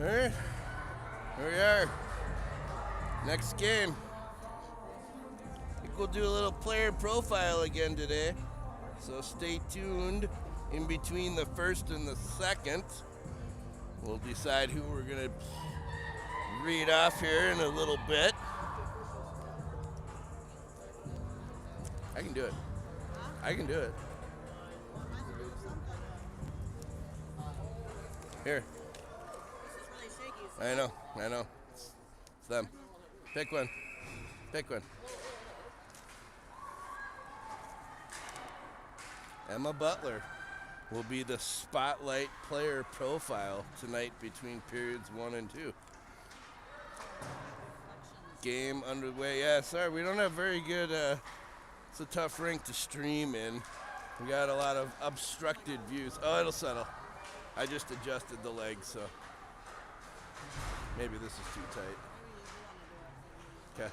All right, here we are. Next game. I think we'll do a little player profile again today. So stay tuned. In between the first and the second, we'll decide who we're going to read off here in a little bit. I can do it. I can do it. Here. I know. It's them. Pick one. Pick one. Emma Butler will be the spotlight player profile tonight between periods 1 and 2. Game underway. Yeah, sorry, we don't have very good, it's a tough rink to stream in. We got a lot of obstructed views. Oh, it'll settle. I just adjusted the legs, so maybe this is too tight. Okay.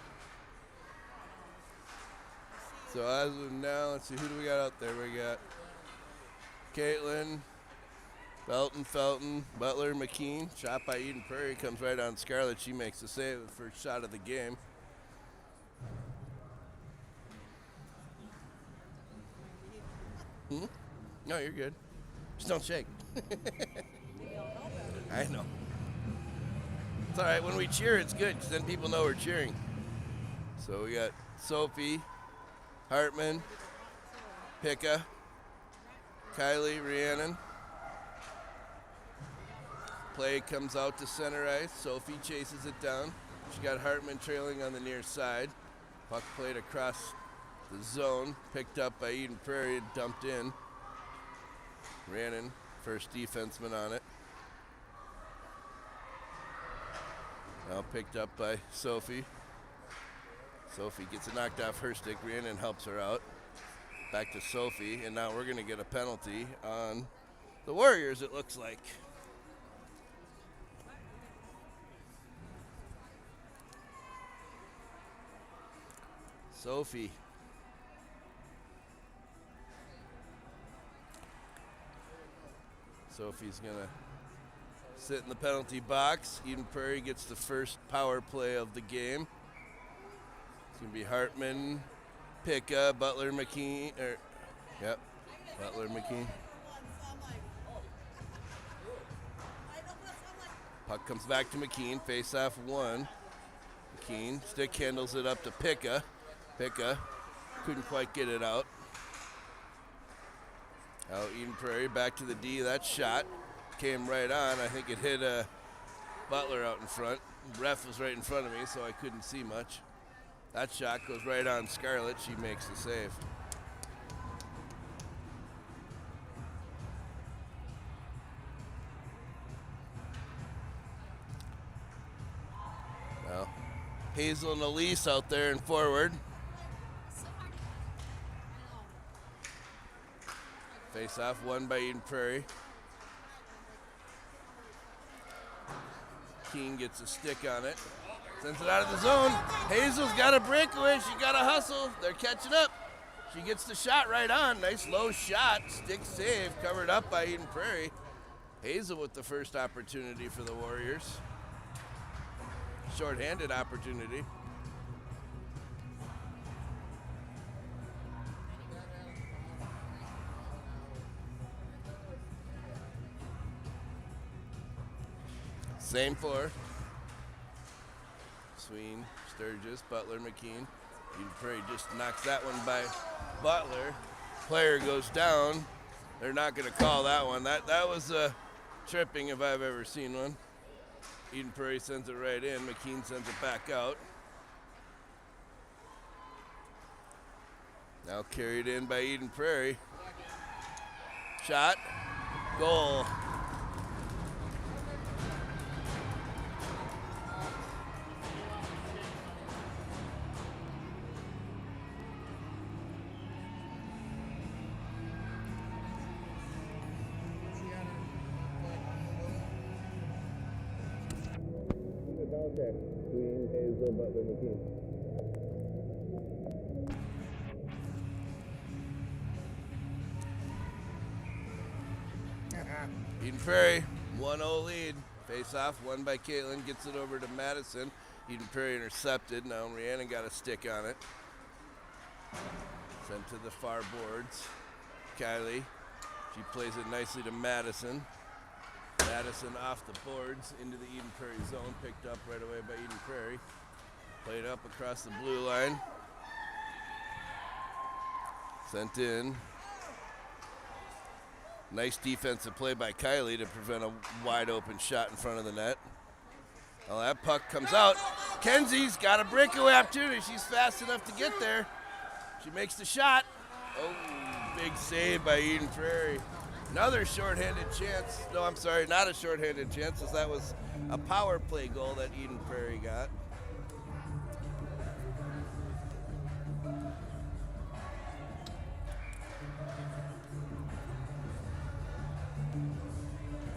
So as of now, let's see, who do we got out there? We got Caitlin, Felton, Butler, McKean. Shot by Eden Prairie, comes right on Scarlett. She makes the save, the first shot of the game. No, you're good. Just don't shake. I know. It's all right. When we cheer, it's good, because then people know we're cheering. So we got Sophie, Hartman, Picka, Kylie, Rhiannon. Play comes out to center ice. Sophie chases it down. She got Hartman trailing on the near side. Puck played across the zone. Picked up by Eden Prairie and dumped in. Rhiannon, first defenseman on it. Now picked up by Sophie. Sophie gets it knocked off her stick. Rhiannon helps her out. Back to Sophie, and now we're going to get a penalty on the Warriors, it looks like. Sophie. Sophie's going to sit in the penalty box. Eden Prairie gets the first power play of the game. It's going to be Hartman, Picka, Butler, McKean. Butler, McKean. Puck comes back to McKean. Face-off 1. McKean stick handles it up to Picka. Picka couldn't quite get it out. Out Eden Prairie, back to the D. That shot came right on. I think it hit Butler out in front. Ref was right in front of me, so I couldn't see much. That shot goes right on Scarlett. She makes the save. Now, Hazel and Elise out there and forward. Face off, won by Eden Prairie. Keene gets a stick on it. Sends it out of the zone. Hazel's got a breakaway. She got a hustle. They're catching up. She gets the shot right on. Nice low shot. Stick save covered up by Eden Prairie. Hazel with the first opportunity for the Warriors. Short-handed opportunity. Same four. Sween, Sturgis, Butler, McKean. Eden Prairie just knocks that one by Butler. Player goes down. They're not going to call that one. That was a tripping if I've ever seen one. Eden Prairie sends it right in. McKean sends it back out. Now carried in by Eden Prairie. Shot. Goal. Okay, Queen, Hazel, Butler, McKean. Eden Prairie, 1-0 lead. Face off, won by Caitlin, gets it over to Madison. Eden Prairie intercepted. Now Rhiannon got a stick on it. Sent to the far boards. Kylie, she plays it nicely to Madison. Madison off the boards into the Eden Prairie zone, picked up right away by Eden Prairie. Played up across the blue line. Sent in. Nice defensive play by Kylie to prevent a wide open shot in front of the net. Well, that puck comes out. Kenzie's got a breakaway opportunity. She's fast enough to get there. She makes the shot. Oh, big save by Eden Prairie. Another shorthanded chance. No, I'm sorry, not a shorthanded chance, as that was a power play goal that Eden Prairie got.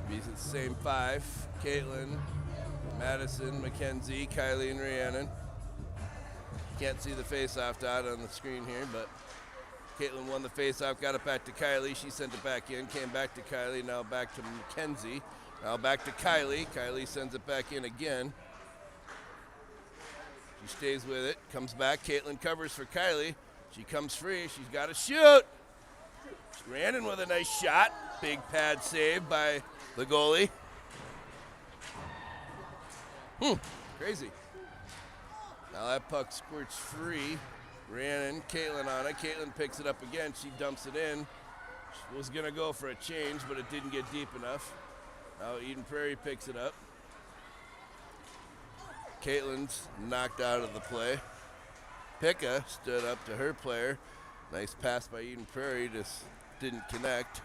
These are the same five. Caitlin, Madison, Mackenzie, Kylie, and Rhiannon. Can't see the face-off dot on the screen here, but Caitlin won the face-off, got it back to Kylie. She sent it back in, came back to Kylie, now back to Mackenzie. Now back to Kylie. Kylie sends it back in again. She stays with it, comes back. Caitlin covers for Kylie. She comes free. She's got to shoot. Rhiannon with a nice shot. Big pad save by the goalie. Crazy. Now that puck squirts free. Rhiannon, Caitlin on it. Caitlin picks it up again. She dumps it in. She was going to go for a change, but it didn't get deep enough. Now Eden Prairie picks it up. Caitlin's knocked out of the play. Pekka stood up to her player. Nice pass by Eden Prairie, just didn't connect.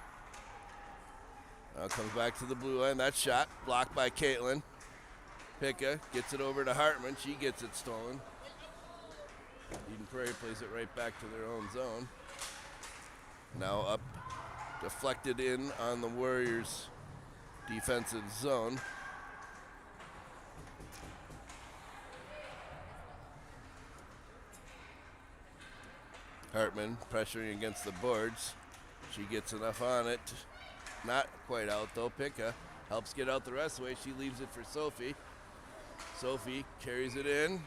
Now comes back to the blue line. That shot blocked by Caitlin. Pekka gets it over to Hartman. She gets it stolen. Eden Prairie plays it right back to their own zone. Now up, deflected in on the Warriors' defensive zone. Hartman pressuring against the boards. She gets enough on it. Not quite out though. Pekka helps get out the rest of the way. She leaves it for Sophie. Sophie carries it in.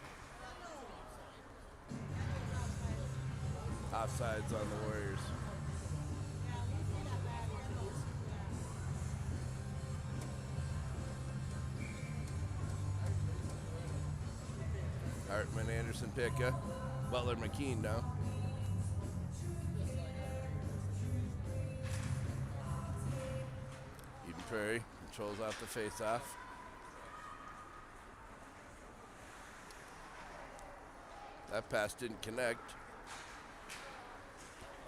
Offsides on the Warriors. Hartman, Anderson, Pekka. Butler, McKean now. Eden Prairie controls off the face-off. That pass didn't connect.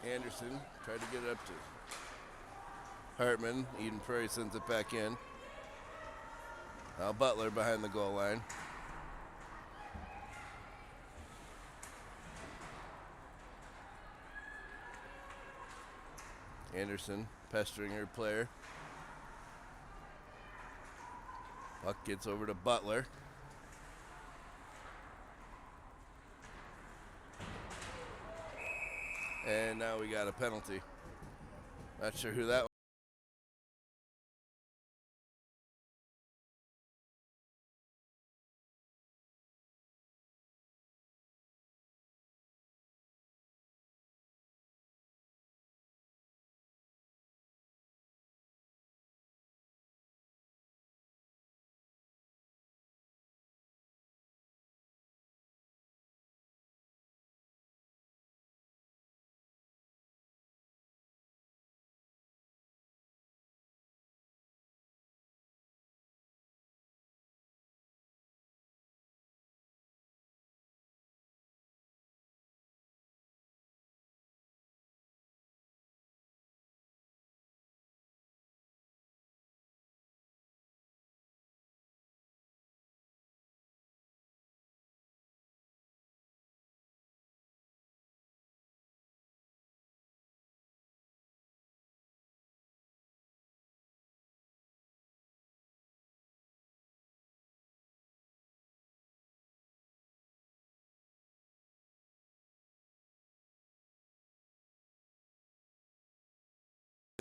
Anderson tried to get it up to Hartman. Eden Prairie sends it back in. Now Butler behind the goal line. Anderson pestering her player. Puck gets over to Butler. And now we got a penalty. Not sure who that was.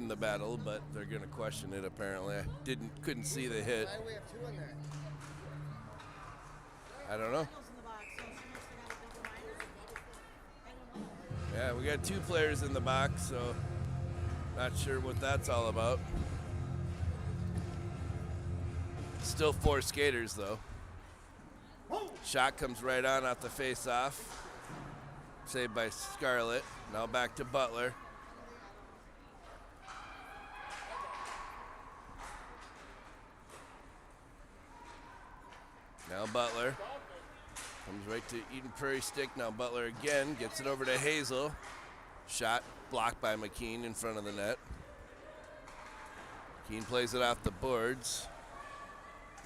win the battle, but they're going to question it apparently. I couldn't see the hit. Why do we have two in there? I don't know. Yeah, we got 2 players in the box, so not sure what that's all about. Still 4 skaters though. Shot comes right on off the face-off. Saved by Scarlett. Now back to Butler. Now Butler comes right to Eden Prairie stick. Now Butler again gets it over to Hazel. Shot blocked by McKean in front of the net. McKean plays it off the boards.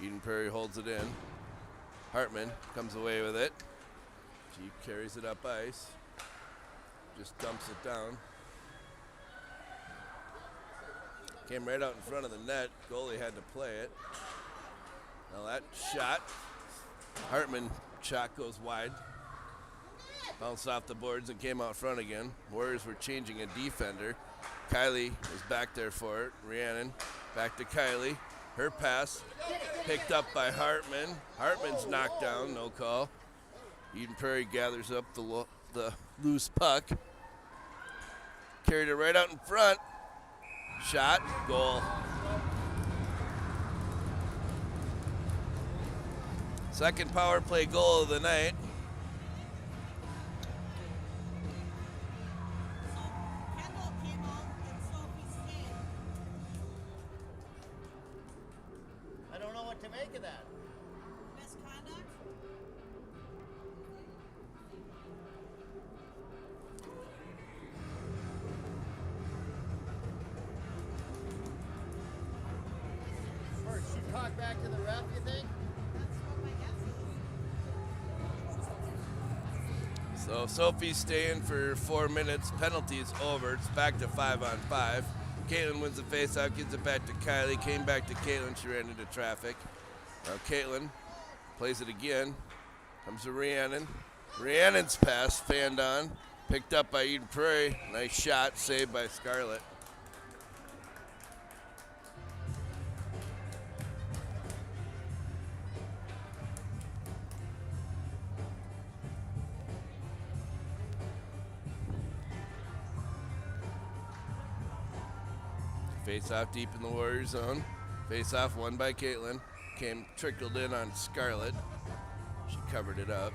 Eden Prairie holds it in. Hartman comes away with it. Jeep carries it up ice. Just dumps it down. Came right out in front of the net. Goalie had to play it. Now that shot, Hartman shot goes wide. Bounced off the boards and came out front again. Warriors were changing a defender. Kylie was back there for it. Rhiannon back to Kylie. Her pass picked up by Hartman. Hartman's knocked down, no call. Eden Prairie gathers up the loose puck. Carried it right out in front. Shot, goal. Second power play goal of the night. I don't know what to make of that. Misconduct? First, she talked back to the ref, you think? That's what my guess is. So Sophie's staying for 4 minutes. Penalty's over. It's back to 5-on-5. Caitlin wins the faceoff, gives it back to Kylie. Came back to Caitlin. She ran into traffic. Now Caitlin plays it again. Comes to Rhiannon. Rhiannon's pass fanned on. Picked up by Eden Prairie. Nice shot, saved by Scarlett. Face off deep in the Warrior zone. Face off won by Caitlin. Trickled in on Scarlett. She covered it up.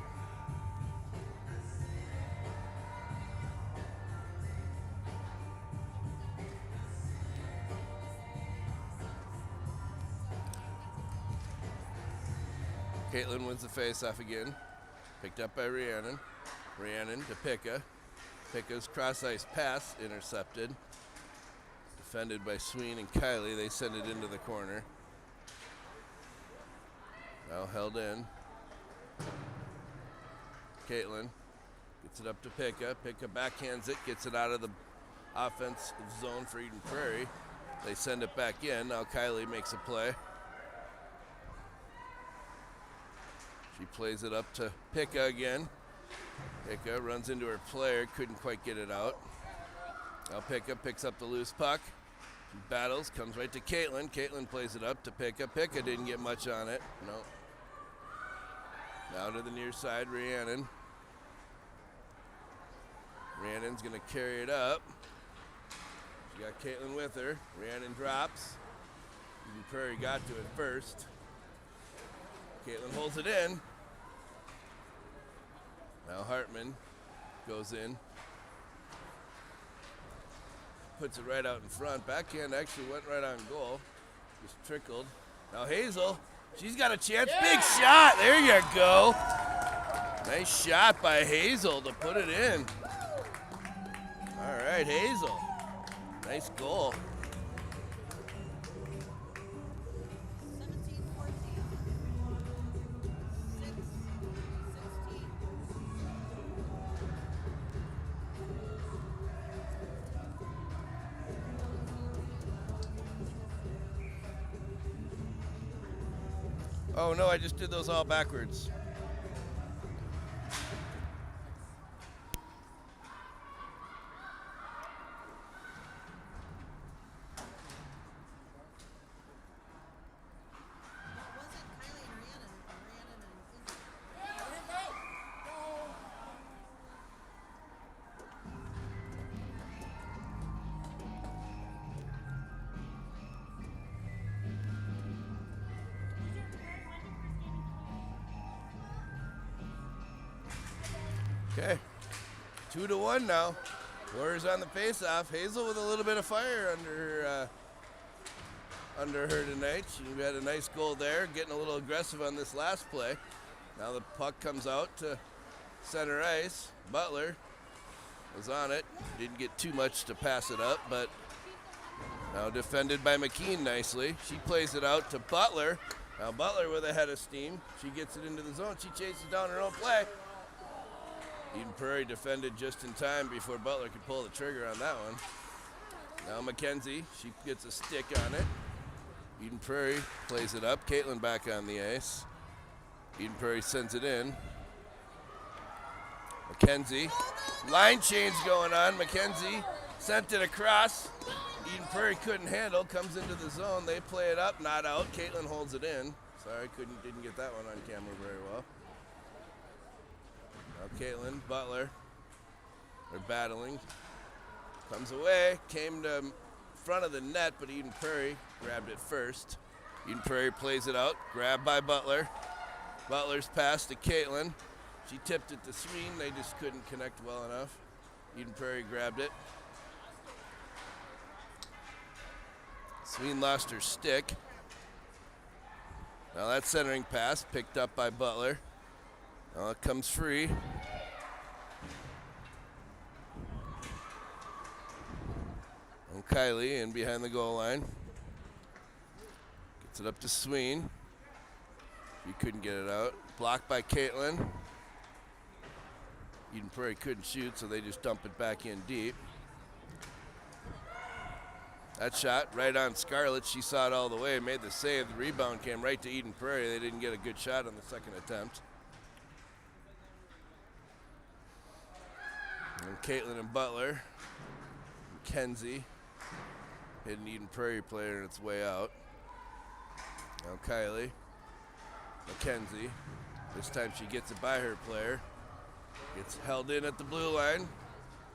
Caitlin wins the face off again. Picked up by Rhiannon. Rhiannon to Pekka. Pekka's cross ice pass intercepted. Defended by Sween and Kylie. They send it into the corner. Now held in. Caitlin gets it up to Pekka. Pekka backhands it, gets it out of the offensive zone for Eden Prairie. They send it back in. Now Kylie makes a play. She plays it up to Pekka again. Pekka runs into her player, couldn't quite get it out. Now Pekka picks up the loose puck. She battles, comes right to Caitlin. Caitlin plays it up to Pekka. Pekka didn't get much on it. No. Now to the near side, Rhiannon. Rhiannon's gonna carry it up. She got Caitlin with her. Rhiannon drops. Eden Prairie got to it first. Caitlin holds it in. Now Hartman goes in. Puts it right out in front. Backhand actually went right on goal. Just trickled. Now Hazel, she's got a chance. Yeah. Big shot. There you go. Nice shot by Hazel to put it in. All right, Hazel. Nice goal. 17-14. 6-16. Oh no, I just did those all backwards. 2-1 now. Warriors on the face-off. Hazel with a little bit of fire under her tonight. She had a nice goal there, getting a little aggressive on this last play. Now the puck comes out to center ice. Butler was on it. Didn't get too much to pass it up, but now defended by McKean nicely. She plays it out to Butler. Now Butler with a head of steam. She gets it into the zone. She chases down her own play. Eden Prairie defended just in time before Butler could pull the trigger on that one. Now McKenzie, she gets a stick on it. Eden Prairie plays it up. Caitlin back on the ice. Eden Prairie sends it in. McKenzie, line change going on. McKenzie sent it across. Eden Prairie couldn't handle, comes into the zone. They play it up, not out. Caitlin holds it in. Sorry, didn't get that one on camera very well. Now Caitlin, Butler, they're battling. Comes away, came to front of the net, but Eden Prairie grabbed it first. Eden Prairie plays it out, grabbed by Butler. Butler's pass to Caitlin. She tipped it to Sween, they just couldn't connect well enough. Eden Prairie grabbed it. Sween lost her stick. Now that centering pass picked up by Butler. Now it comes free. And Kylie in behind the goal line. Gets it up to Sween. She couldn't get it out. Blocked by Caitlin. Eden Prairie couldn't shoot, so they just dump it back in deep. That shot right on Scarlett. She saw it all the way, made the save. The rebound came right to Eden Prairie. They didn't get a good shot on the second attempt. And Caitlin and Butler. Kenzie hit an Eden Prairie player on its way out. Now Kylie. McKenzie. This time she gets it by her player. Gets held in at the blue line.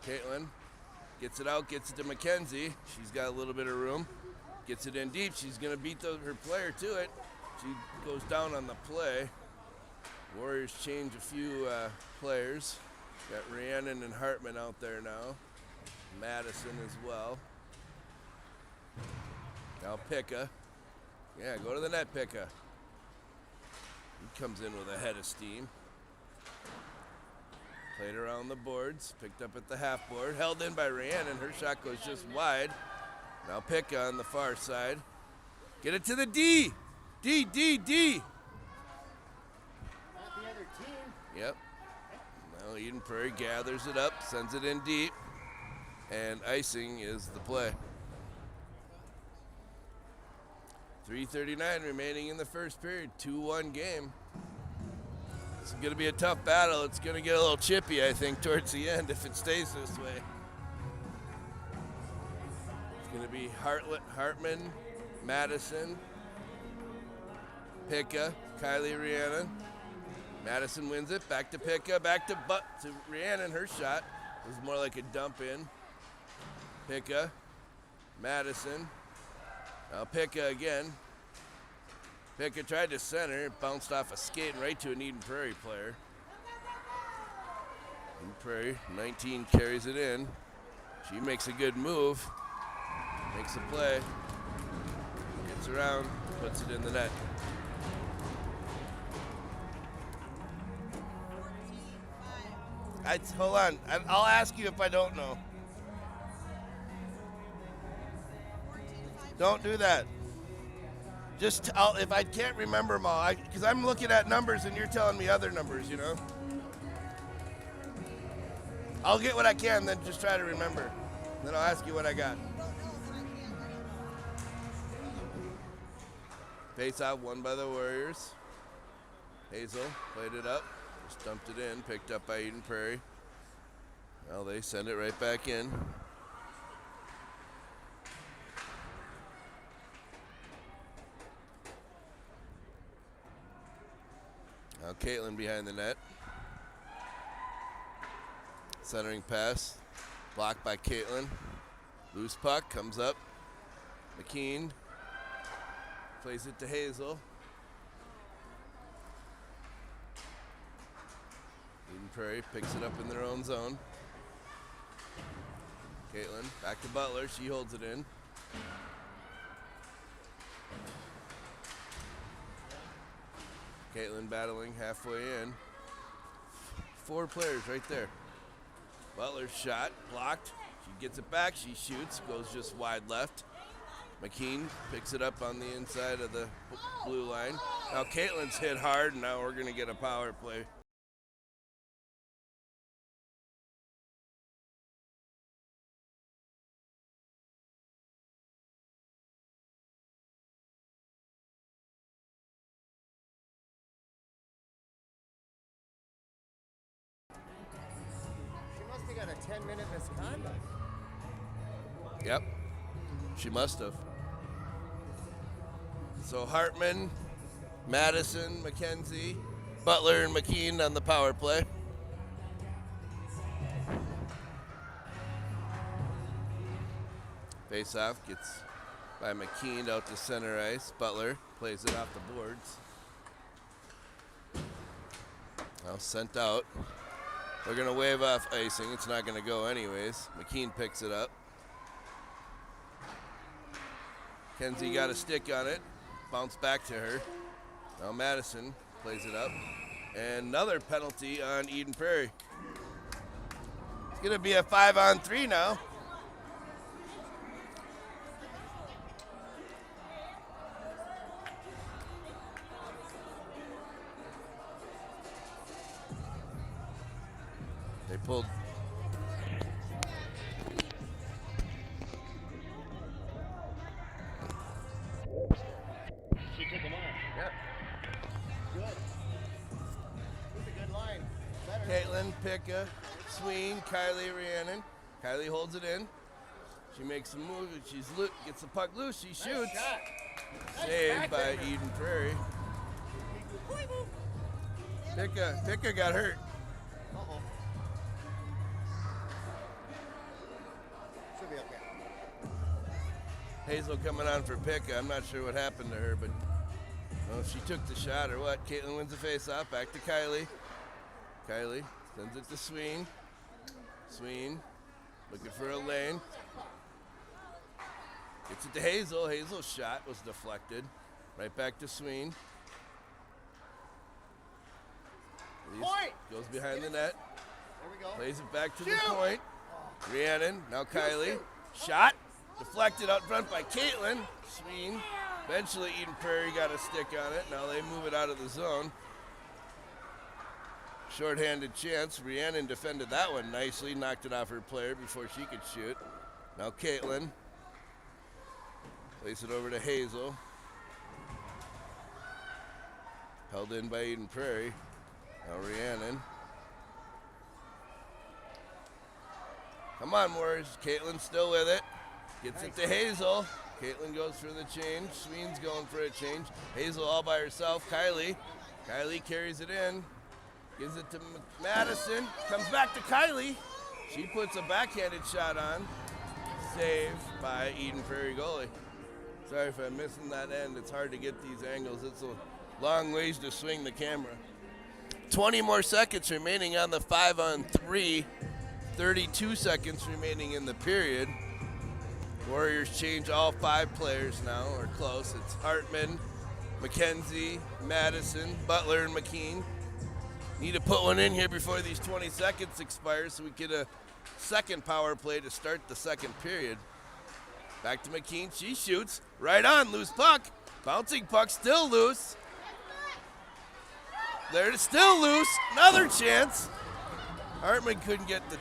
Caitlin gets it out, gets it to McKenzie. She's got a little bit of room. Gets it in deep. She's going to beat her player to it. She goes down on the play. Warriors change a few players. Got Rhiannon and Hartman out there now. Madison as well. Now Picka. Yeah, go to the net, Picka. He comes in with a head of steam. Played around the boards, picked up at the half board, held in by Rhiannon. Her shot goes just wide. Now Picka on the far side. Get it to the D. D. Not the other team. Yep. Now Eden Prairie gathers it up, sends it in deep, and icing is the play. 3:39 remaining in the first period, 2-1 game. It's going to be a tough battle. It's going to get a little chippy, I think, towards the end if it stays this way. It's going to be Hartman, Madison, Picka, Kylie Rhiannon. Madison wins it. Back to Picka, back to Rhiannon. Her shot was more like a dump in. Picka, Madison. Now Picka again. Picka tried to center, it bounced off a skate and right to an Eden Prairie player. Eden Prairie, 19 carries it in. She makes a good move, makes a play, gets around, puts it in the net. 14-5. Hold on, I'll ask you if I don't know. 14-5. Don't do that. Just if I can't remember them all, because I'm looking at numbers and you're telling me other numbers, you know? I'll get what I can, then just try to remember. Then I'll ask you what I got. Face out won by the Warriors. Hazel played it up, just dumped it in, picked up by Eden Prairie. Well, they send it right back in. Now Caitlin behind the net. Centering pass. Blocked by Caitlin. Loose puck comes up. McKean plays it to Hazel. Eden Prairie picks it up in their own zone. Caitlin back to Butler. She holds it in. Caitlin battling halfway in. 4 players right there. Butler's shot blocked. She gets it back. She shoots. Goes just wide left. McKean picks it up on the inside of the blue line. Now Caitlin's hit hard, and now we're going to get a power play. She must have got a 10-minute misconduct. Yep, she must have. So Hartman, Madison, McKenzie, Butler, and McKean on the power play. Face-off gets by McKean out to center ice. Butler plays it off the boards. Now sent out. They're going to wave off icing. It's not going to go anyways. McKean picks it up. Kenzie got a stick on it. Bounce back to her. Now Madison plays it up. And another penalty on Eden Prairie. It's going to be a 5-on-3 now. They pulled. She took him on. Yep. Good. That's a good line. Better. Caitlin, Picka, Sween, Kylie, Rhiannon. Kylie holds it in. She makes a move. She's gets the puck loose. She Nice shoots. shot. Nice Saved by backhand. Eden Prairie. Picka got hurt. Uh-oh. Should be okay. Hazel coming on for Picka. I'm not sure what happened to her, but I don't know if she took the shot or what. Caitlin wins the face-off. Back to Kylie. Kylie sends it to Sween. Sween looking for a lane. Gets it to Hazel. Hazel's shot was deflected. Right back to Sween. Point! Goes behind the net. There we go. Plays it back to the Shoot! point. Rhiannon, now Kylie. Shot. Deflected out front by Caitlin. Sween. Eventually Eden Prairie got a stick on it. Now they move it out of the zone. Short-handed chance. Rhiannon defended that one nicely. Knocked it off her player before she could shoot. Now Caitlin. Plays it over to Hazel. Held in by Eden Prairie. Now Rhiannon. Come on, Warriors. Caitlin's still with it. Gets it to Hazel. Caitlin goes for the change. Sween's going for a change. Hazel all by herself. Kylie. Kylie carries it in. Gives it to Madison. Comes back to Kylie. She puts a backhanded shot on. Saved by Eden Prairie goalie. Sorry if I'm missing that end. It's hard to get these angles. It's a long ways to swing the camera. 20 more seconds remaining on the 5-on-3. 32 seconds remaining in the period. Warriors change all 5 players now, or close. It's Hartman, McKenzie, Madison, Butler, and McKean. Need to put one in here before these 20 seconds expire so we get a second power play to start the second period. Back to McKean. She shoots. Right on. Loose puck. Bouncing puck. Still loose. There, still loose. Another chance. Hartman couldn't get the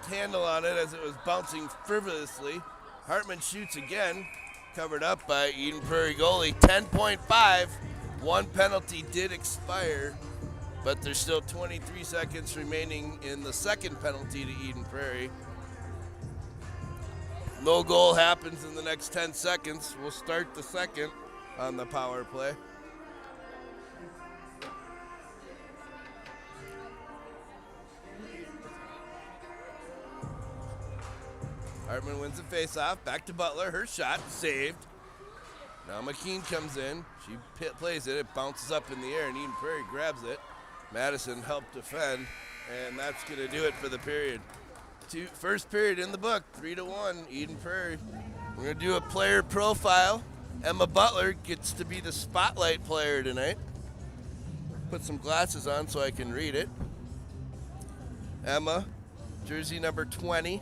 handle on it as it was bouncing frivolously. Hartman shoots again. Covered up by Eden Prairie goalie. 10.5. One penalty did expire, but there's still 23 seconds remaining in the second penalty to Eden Prairie. No goal happens in the next 10 seconds. We'll start the second on the power play. Hartman wins the face-off. Back to Butler. Her shot saved. Now McKean comes in. She plays it. It bounces up in the air, and Eden Prairie grabs it. Madison helped defend, and that's going to do it for the period. First period in the book, 3-1, Eden Prairie. We're going to do a player profile. Emma Butler gets to be the spotlight player tonight. Put some glasses on so I can read it. Emma, jersey number 20.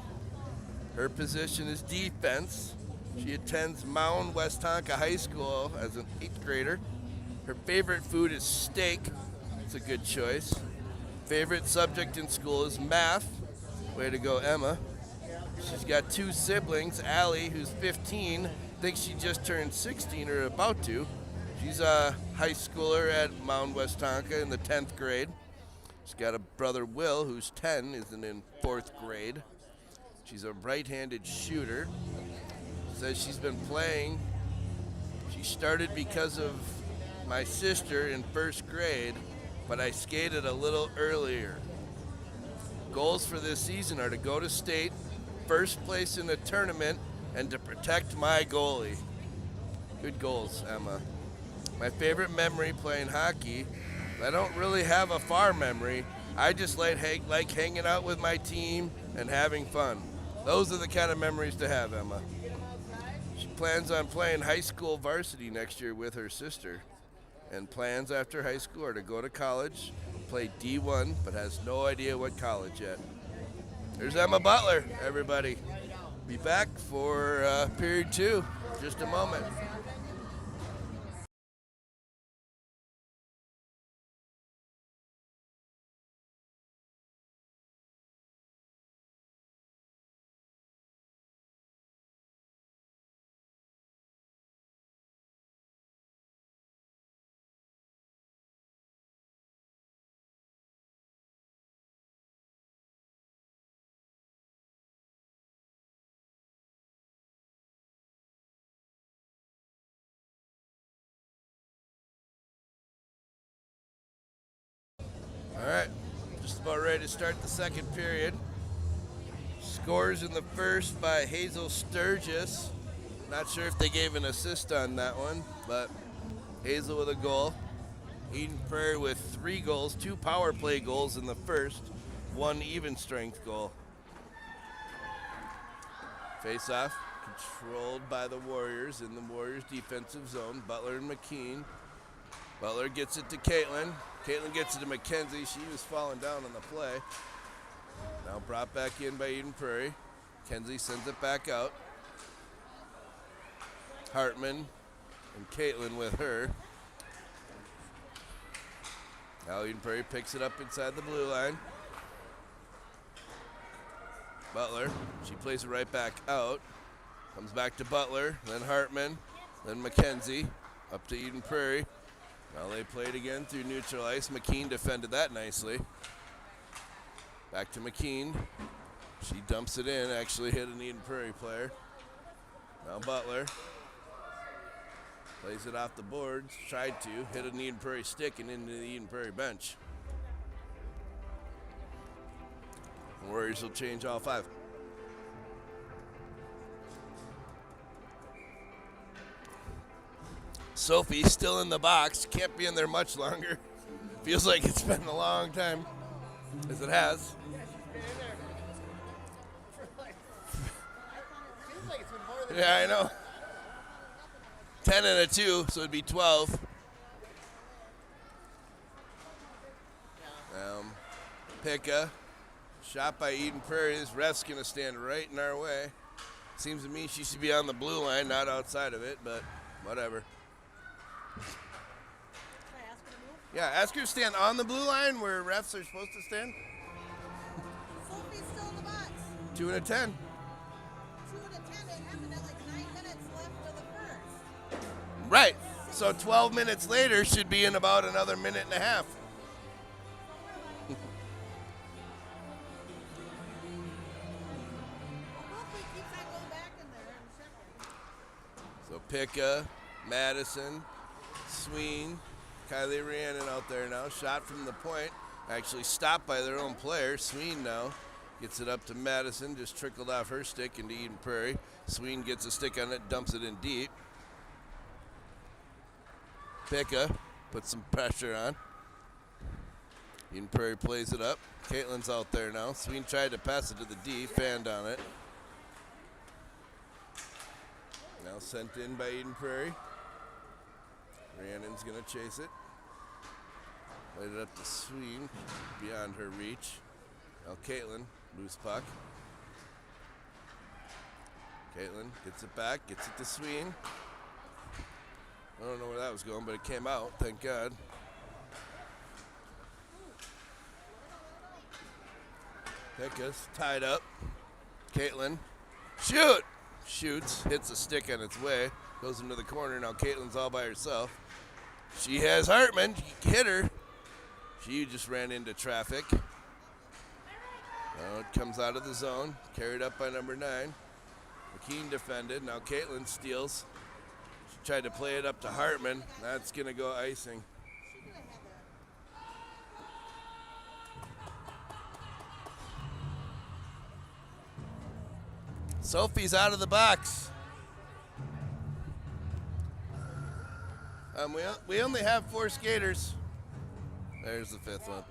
Her position is defense. She attends Mound Westonka High School as an 8th grader. Her favorite food is steak. It's a good choice. Favorite subject in school is math. Way to go, Emma. She's got 2 siblings. Allie, who's 15, thinks she just turned 16 or about to. She's a high schooler at Mound Westonka in the 10th grade. She's got a brother, Will, who's 10, is in 4th grade. She's a right-handed shooter. Says she's been playing. She started because of my sister in 1st grade, but I skated a little earlier. Goals for this season are to go to state, first place in the tournament, and to protect my goalie. Good goals, Emma. My favorite memory playing hockey, I don't really have a far memory. I just like hanging out with my team and having fun. Those are the kind of memories to have, Emma. She plans on playing high school varsity next year with her sister. And plans after high school are to go to college, play D1, but has no idea what college yet. There's Emma Butler, everybody. Be back for period 2, just a moment. All right, just about ready to start the second period. Scores in the first by Hazel Sturgis. Not sure if they gave an assist on that one, but Hazel with a goal. Eden Prairie with 3 goals, 2 power play goals in the first, 1 even strength goal. Face off, controlled by the Warriors in the Warriors defensive zone. Butler and McKean. Butler gets it to Caitlin. Caitlin gets it to Mackenzie. She was falling down on the play. Now brought back in by Eden Prairie. Mackenzie sends it back out. Hartman and Caitlin with her. Now Eden Prairie picks it up inside the blue line. Butler, she plays it right back out. Comes back to Butler, then Hartman, then Mackenzie. Up to Eden Prairie. Now they played again through neutral ice. McKean defended that nicely. Back to McKean. She dumps it in, actually hit an Eden Prairie player. Now Butler plays it off the boards, tried to, hit an Eden Prairie stick and into the Eden Prairie bench. The Warriors will change all 5. Sophie still in the box, can't be in there much longer. Feels like it's been a long time, as it has. Yeah, she's been in there for like, feels like it's been more than Yeah, I know. 10 and a 2, so it'd be 12. Picka, shot by Eden Prairie. This ref's gonna stand right in our way. Seems to me she should be on the blue line, not outside of it, but whatever. Should I ask her to move? Yeah, ask her to stand on the blue line where refs are supposed to stand. Sophie's still in the box. 2 and a 10. 2 and a 10. It happened at like 9 minutes left of the first. Right. So 12 minutes later should be in about another minute and a half. Hopefully it keeps on going back in there in a second. So Picka, Madison, Sween, Kylie Rhiannon out there now. Shot from the point. Actually stopped by their own player. Sween now gets it up to Madison. Just trickled off her stick into Eden Prairie. Sween gets a stick on it, dumps it in deep. Picka puts some pressure on. Eden Prairie plays it up. Caitlin's out there now. Sween tried to pass it to the D, fanned on it. Now sent in by Eden Prairie. Rhiannon's going to chase it. Played it up to Sween, beyond her reach. Now Caitlin, loose puck. Caitlin gets it back, gets it to Sween. I don't know where that was going, but it came out, thank God. Pekka's tied up. Caitlin, shoot! Shoots, hits a stick on its way, goes into the corner. Now Caitlin's all by herself. She has Hartman, hit her. She just ran into traffic. Now it comes out of the zone, carried up by number 9. McKean defended, now Caitlin steals. She tried to play it up to Hartman. That's gonna go icing. Sophie's out of the box. We only have 4 skaters. There's the 5th one.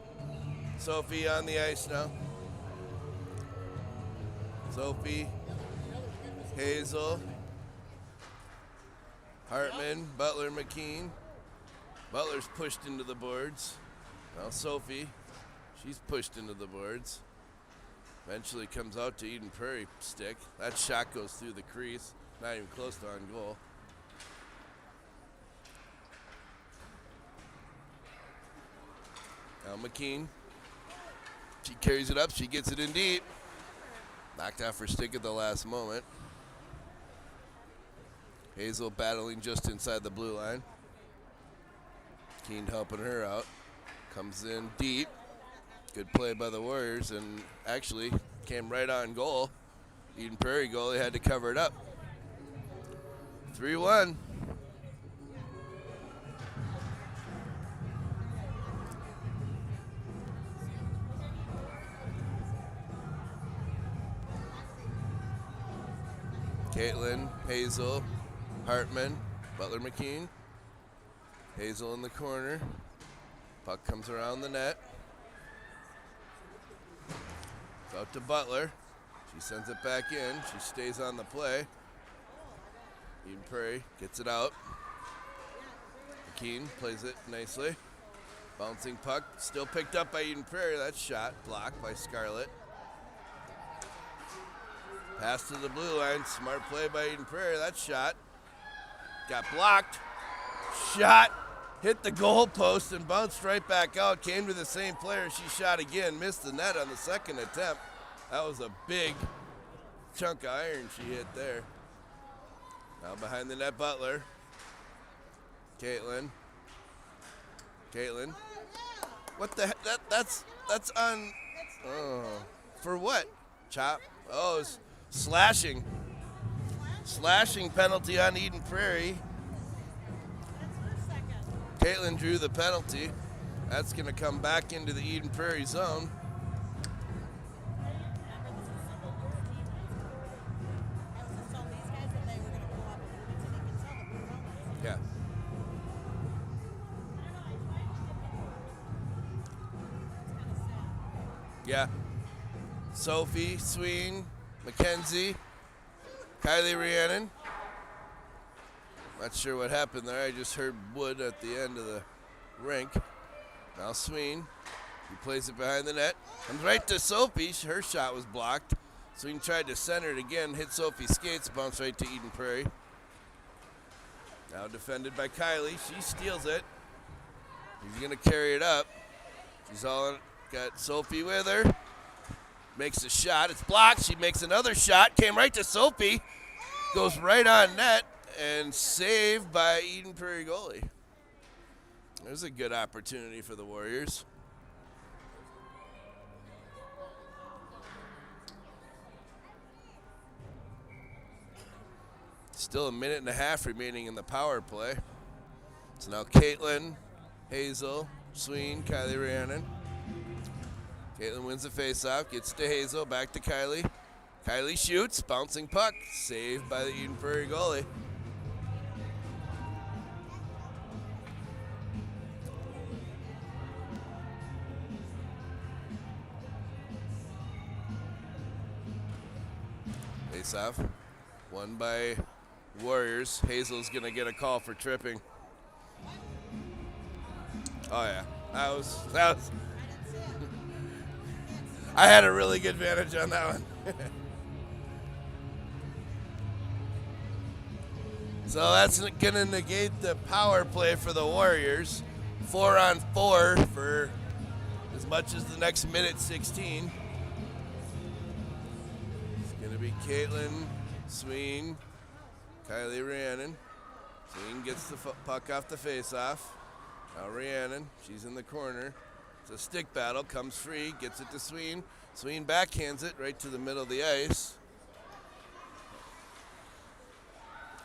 Sophie on the ice now. Sophie, Hazel, Hartman, Butler, McKean. Butler's pushed into the boards. Now Sophie, she's pushed into the boards. Eventually comes out to Eden Prairie stick. That shot goes through the crease. Not even close to on goal. Now McKean. She carries it up. She gets it in deep. Knocked off her stick at the last moment. Hazel battling just inside the blue line. McKean helping her out. Comes in deep. Good play by the Warriors, and actually came right on goal. Eden Prairie goalie had to cover it up. 3-1. Caitlin, Hazel, Hartman, Butler, McKean. Hazel in the corner. Puck comes around the net. It's out to Butler. She sends it back in. She stays on the play. Eden Prairie gets it out. McKean plays it nicely. Bouncing puck, still picked up by Eden Prairie. That shot blocked by Scarlett. Pass to the blue line. Smart play by Eden Prairie. That shot got blocked. Shot hit the goal post and bounced right back out. Came to the same player. She shot again. Missed the net on the second attempt. That was a big chunk of iron she hit there. Now behind the net, Butler. Caitlin. What the heck? That's on. Oh, for what? Chop. Oh, it's slashing. Slashing penalty on Eden Prairie. Caitlin drew the penalty. That's going to come back into the Eden Prairie zone. Yeah. Yeah. Sophie, Sween, Mackenzie, Kylie Rhiannon. Not sure what happened there. I just heard wood at the end of the rink. Now Sween, he plays it behind the net. Comes right to Sophie. Her shot was blocked. Sween tried to center it again, hit Sophie's skates, bounced right to Eden Prairie. Now defended by Kylie. She steals it. He's going to carry it up. She's all got Sophie with her. Makes a shot. It's blocked. She makes another shot. Came right to Sophie. Goes right on net. And saved by Eden Prairie goalie. There's a good opportunity for the Warriors. Still a minute and a half remaining in the power play. So now Caitlin, Hazel, Sween, Kylie Rhiannon. Caitlin wins the faceoff, gets to Hazel, back to Kylie. Kylie shoots, bouncing puck, saved by the Eden Prairie goalie. Face off. Won by Warriors. Hazel's going to get a call for tripping. Oh, yeah. That was I had a really good advantage on that one. So that's going to negate the power play for the Warriors. 4-on-4 for as much as the next minute 16. It's going to be Caitlin, Sween, Kylie Rhiannon. Sween gets the puck off the face-off. Now Rhiannon, she's in the corner. It's a stick battle, comes free, gets it to Sween. Sween backhands it right to the middle of the ice.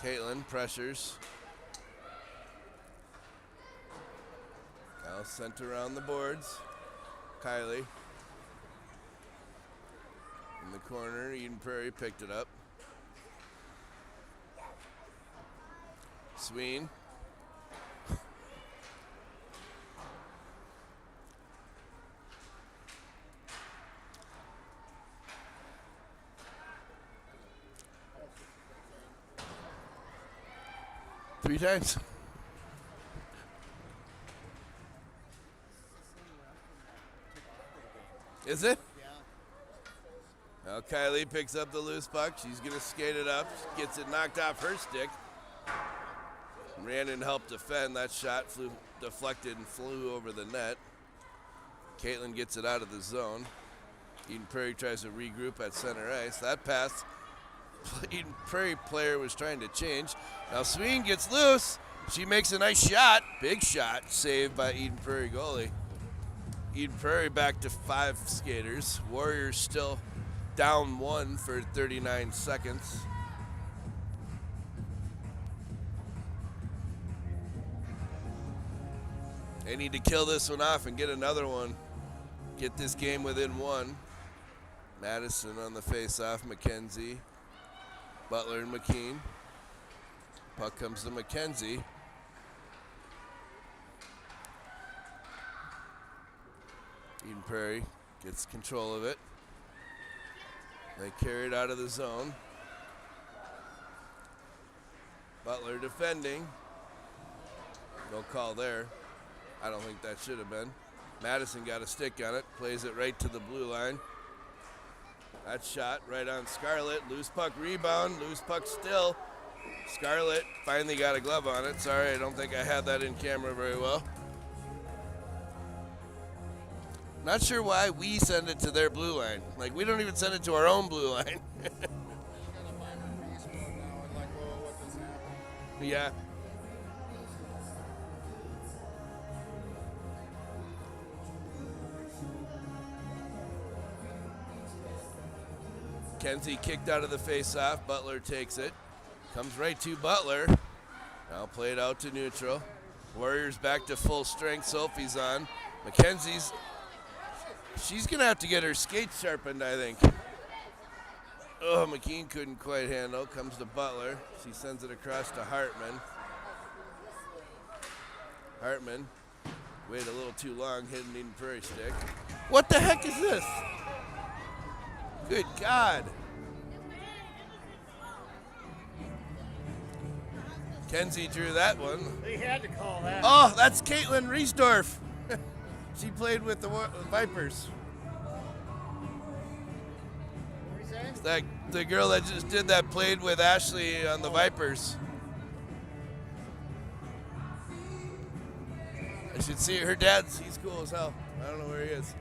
Caitlin pressures. Now sent around the boards. Kylie. In the corner, Eden Prairie picked it up. Sween. Three times. Is it? Yeah. Now Kylie picks up the loose puck. She's going to skate it up. Gets it knocked off her stick. Rhiannon helped defend. That shot deflected and flew over the net. Caitlin gets it out of the zone. Eden Prairie tries to regroup at center ice. That pass, Eden Prairie player was trying to change. Now Sween gets loose. She makes a nice shot. Big shot. Saved by Eden Prairie goalie. Eden Prairie back to 5 skaters. Warriors still down 1 for 39 seconds. They need to kill this one off and get another one. Get this game within 1. Madison on the face-off. McKenzie. Butler and McKean. Puck comes to McKenzie. Eden Prairie gets control of it. They carry it out of the zone. Butler defending. No call there. I don't think that should have been. Madison got a stick on it. Plays it right to the blue line. That shot right on Scarlett. Loose puck rebound. Loose puck still. Scarlett finally got a glove on it. Sorry, I don't think I had that in camera very well. Not sure why we send it to their blue line. Like, we don't even send it to our own blue line. Yeah. Kenzie kicked out of the face-off. Butler takes it. Comes right to Butler. Now played out to neutral. Warriors back to full strength. Sophie's on. Mackenzie's. She's going to have to get her skates sharpened, I think. Oh, McKean couldn't quite handle. Comes to Butler. She sends it across to Hartman. Hartman waited a little too long, hitting Eden Prairie stick. What the heck is this? Good God. Kenzie drew that one. They had to call that. Oh, that's Caitlin Riesdorf. She played with the Vipers. What were you saying? That the girl that just did that played with Ashley on the Vipers. I should see her. He's cool as hell. I don't know where he is.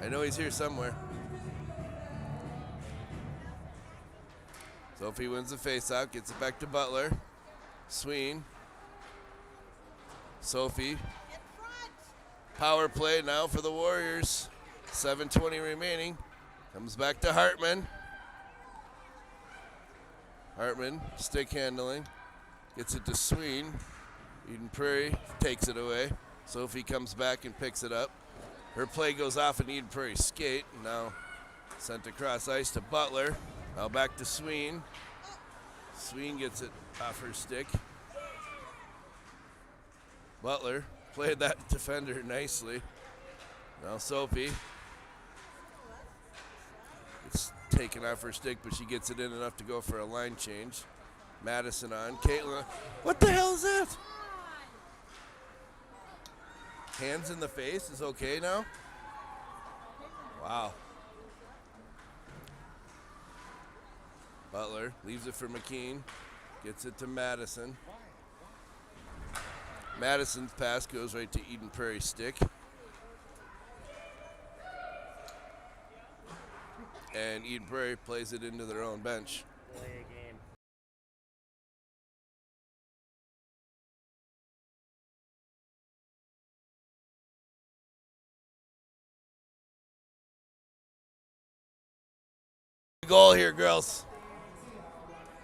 I know he's here somewhere. Sophie wins the faceout, gets it back to Butler. Sween. Sophie. In front. Power play now for the Warriors. 7:20 remaining. Comes back to Hartman. Hartman, stick handling. Gets it to Sween. Eden Prairie takes it away. Sophie comes back and picks it up. Her play goes off an Eden Prairie skate. Now sent across ice to Butler. Now back to Sween. Sween gets it off her stick. Butler played that defender nicely. Now Sophie. It's taken off her stick, but she gets it in enough to go for a line change. Madison on. Caitlin. What the hell is that? Hands in the face is okay now? Wow. Butler leaves it for McKean. Gets it to Madison. Madison's pass goes right to Eden Prairie's stick. And Eden Prairie plays it into their own bench. Delay a game. Goal here, girls.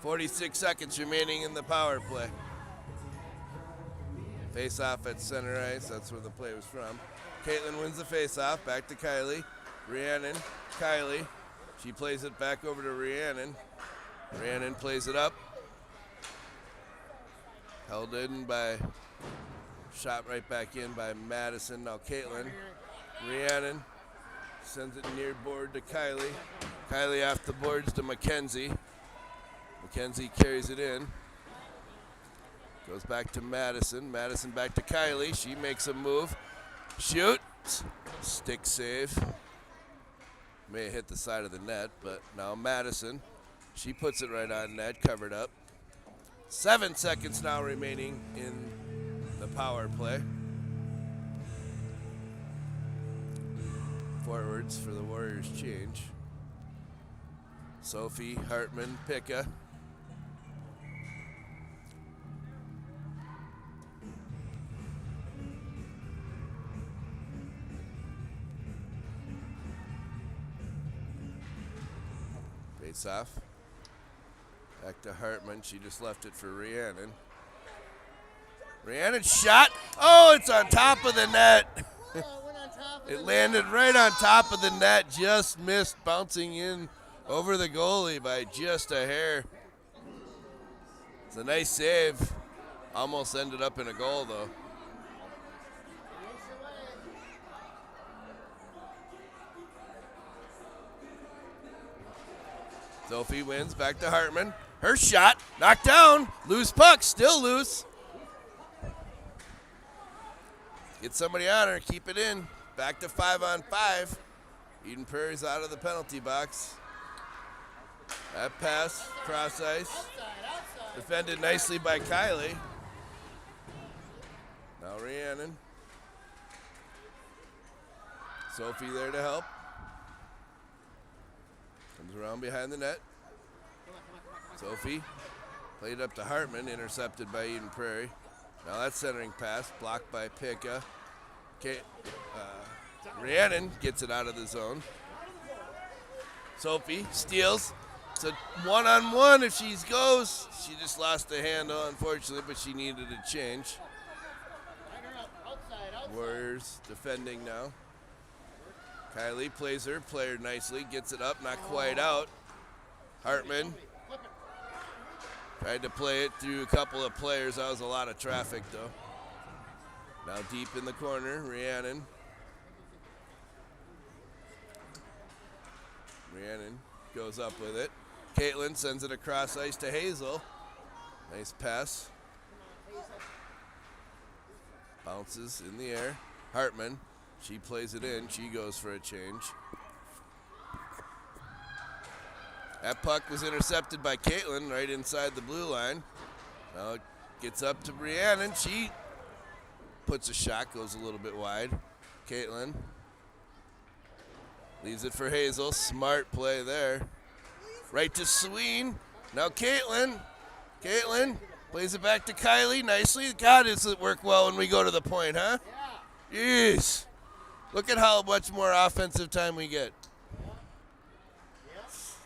46 seconds remaining in the power play. Face off at center ice. That's where the play was from. Caitlin wins the face off. Back to Kylie. Rhiannon. Kylie. She plays it back over to Rhiannon. Rhiannon plays it up. Held in by, shot right back in by Madison. Now Caitlin. Rhiannon sends it near board to Kylie. Kylie off the boards to Mackenzie. Mackenzie carries it in. Goes back to Madison. Madison back to Kylie. She makes a move. Shoot. Stick save. May have hit the side of the net, but now Madison. She puts it right on net, covered up. 7 seconds now remaining in the power play. Forwards for the Warriors change. Sophie, Hartman, Picka. Face off. Back to Hartman. She just left it for Rhiannon. Rhiannon shot. Oh, it's on top of the net. Went on top of It the landed right on top of the net. Just missed bouncing in over the goalie by just a hair. It's a nice save. Almost ended up in a goal, though. Sophie wins, back to Hartman. Her shot, knocked down, loose puck, still loose. Get somebody on her, keep it in. Back to 5-on-5. Eden Prairie's out of the penalty box. That pass, cross ice. Defended nicely by Kylie. Now Rhiannon. Sophie there to help. Comes around behind the net. Sophie played up to Hartman, intercepted by Eden Prairie. Now that centering pass, blocked by Picka. Rhiannon gets it out of the zone. Sophie steals. It's a one-on-one if she goes. She just lost the handle, unfortunately, but she needed a change. Warriors defending now. Kylie plays her player nicely, gets it up, not quite out. Hartman tried to play it through a couple of players. That was a lot of traffic, though. Now deep in the corner, Rhiannon. Rhiannon goes up with it. Caitlin sends it across ice to Hazel. Nice pass. Bounces in the air. Hartman, she plays it in. She goes for a change. That puck was intercepted by Caitlin right inside the blue line. Now it gets up to Rhiannon. She puts a shot, goes a little bit wide. Caitlin leaves it for Hazel. Smart play there. Right to Sween. Now Caitlin. Caitlin plays it back to Kylie nicely. God, does it work well when we go to the point, huh? Yeah. Jeez. Look at how much more offensive time we get.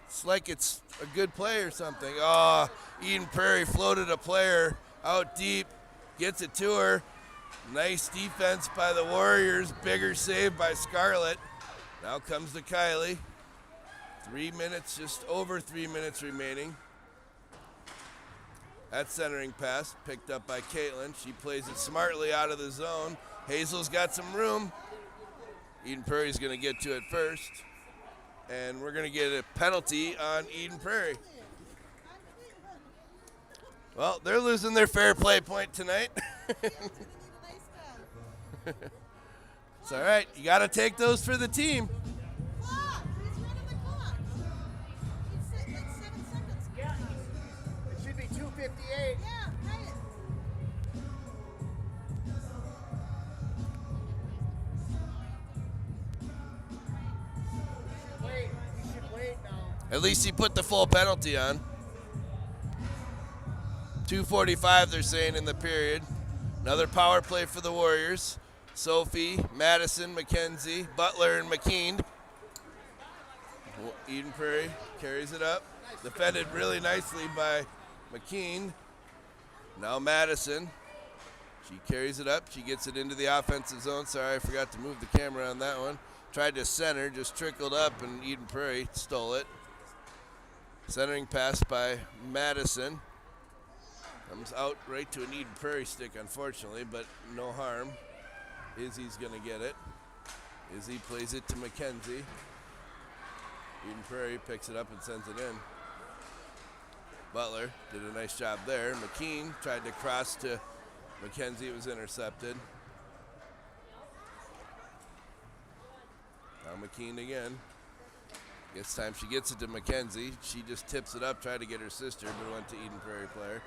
It's like it's a good play or something. Oh, Eden Prairie floated a player out deep. Gets it to her. Nice defense by the Warriors. Bigger save by Scarlett. Now comes to Kylie. 3 minutes, just over 3 minutes remaining. That centering pass picked up by Caitlin. She plays it smartly out of the zone. Hazel's got some room. Eden Prairie's going to get to it first. And we're going to get a penalty on Eden Prairie. Well, they're losing their fair play point tonight. It's all right. You got to take those for the team. It should be 2:58. Yeah, right. Wait, we should wait now. At least he put the full penalty on. 2:45, they're saying, in the period. Another power play for the Warriors. Sophie, Madison, McKenzie, Butler, and McKean. Eden Prairie carries it up. Defended really nicely by McKean. Now Madison. She carries it up. She gets it into the offensive zone. Sorry, I forgot to move the camera on that one. Tried to center, just trickled up, and Eden Prairie stole it. Centering pass by Madison. Comes out right to an Eden Prairie stick, unfortunately, but no harm. Izzy's going to get it. Izzy plays it to McKenzie. Eden Prairie picks it up and sends it in. Butler did a nice job there. McKean tried to cross to McKenzie. It was intercepted. Now McKean again. This time she gets it to McKenzie. She just tips it up, tried to get her sister, but it went to Eden Prairie player.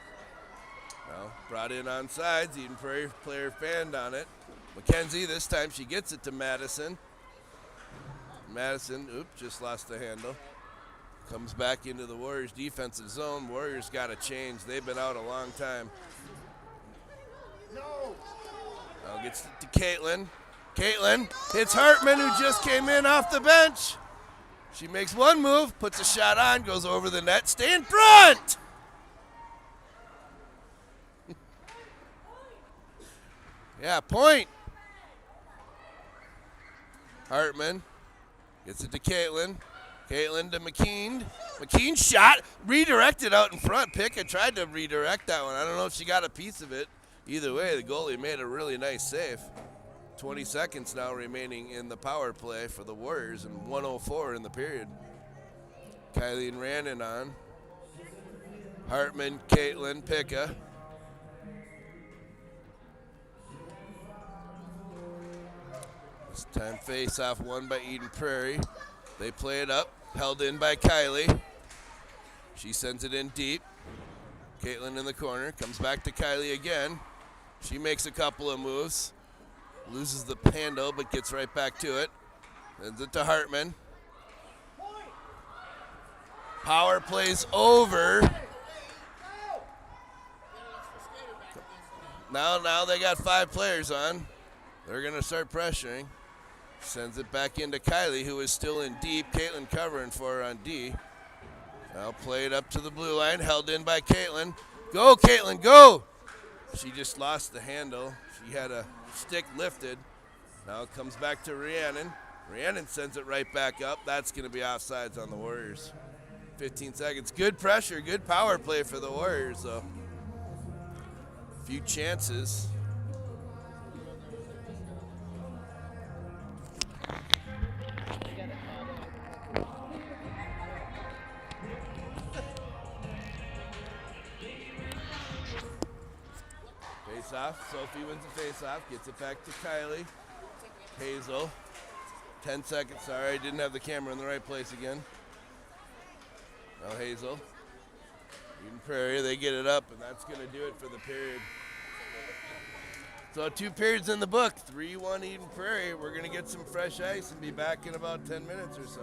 Now brought in on sides. Eden Prairie player fanned on it. McKenzie, this time she gets it to Madison. Madison, just lost the handle. Comes back into the Warriors defensive zone. Warriors got to change. They've been out a long time. No. Now gets it to Caitlin. Caitlin hits Hartman, who just came in off the bench. She makes one move, puts a shot on, goes over the net. Stay in front! Yeah, point. Hartman gets it to Caitlin. Caitlin to McKean. McKean shot, redirected out in front. Picka tried to redirect that one. I don't know if she got a piece of it. Either way, the goalie made a really nice save. 20 seconds now remaining in the power play for the Warriors and 1:04 in the period. Kylie and Randon on. Hartman, Caitlin, Picka. This time face-off won by Eden Prairie. They play it up, held in by Kylie. She sends it in deep. Caitlin in the corner, comes back to Kylie again. She makes a couple of moves. Loses the handle, but gets right back to it. Sends it to Hartman. Power plays over. Now they got 5 players on. They're going to start pressuring. Sends it back into Kylie, who is still in deep. Caitlin covering for her on D. Now play it up to the blue line, held in by Caitlin. Go, Caitlin, go! She just lost the handle. She had a stick lifted. Now it comes back to Rhiannon. Rhiannon sends it right back up. That's going to be offsides on the Warriors. 15 seconds. Good pressure, good power play for the Warriors, though. Few chances. Face-off. Sophie wins the face-off. Gets it back to Kylie. Hazel. 10 seconds. Sorry, I didn't have the camera in the right place again. Now Hazel. Eden Prairie, they get it up, and that's going to do it for the period. So 2 periods in the book. 3-1 Eden Prairie. We're going to get some fresh ice and be back in about 10 minutes or so.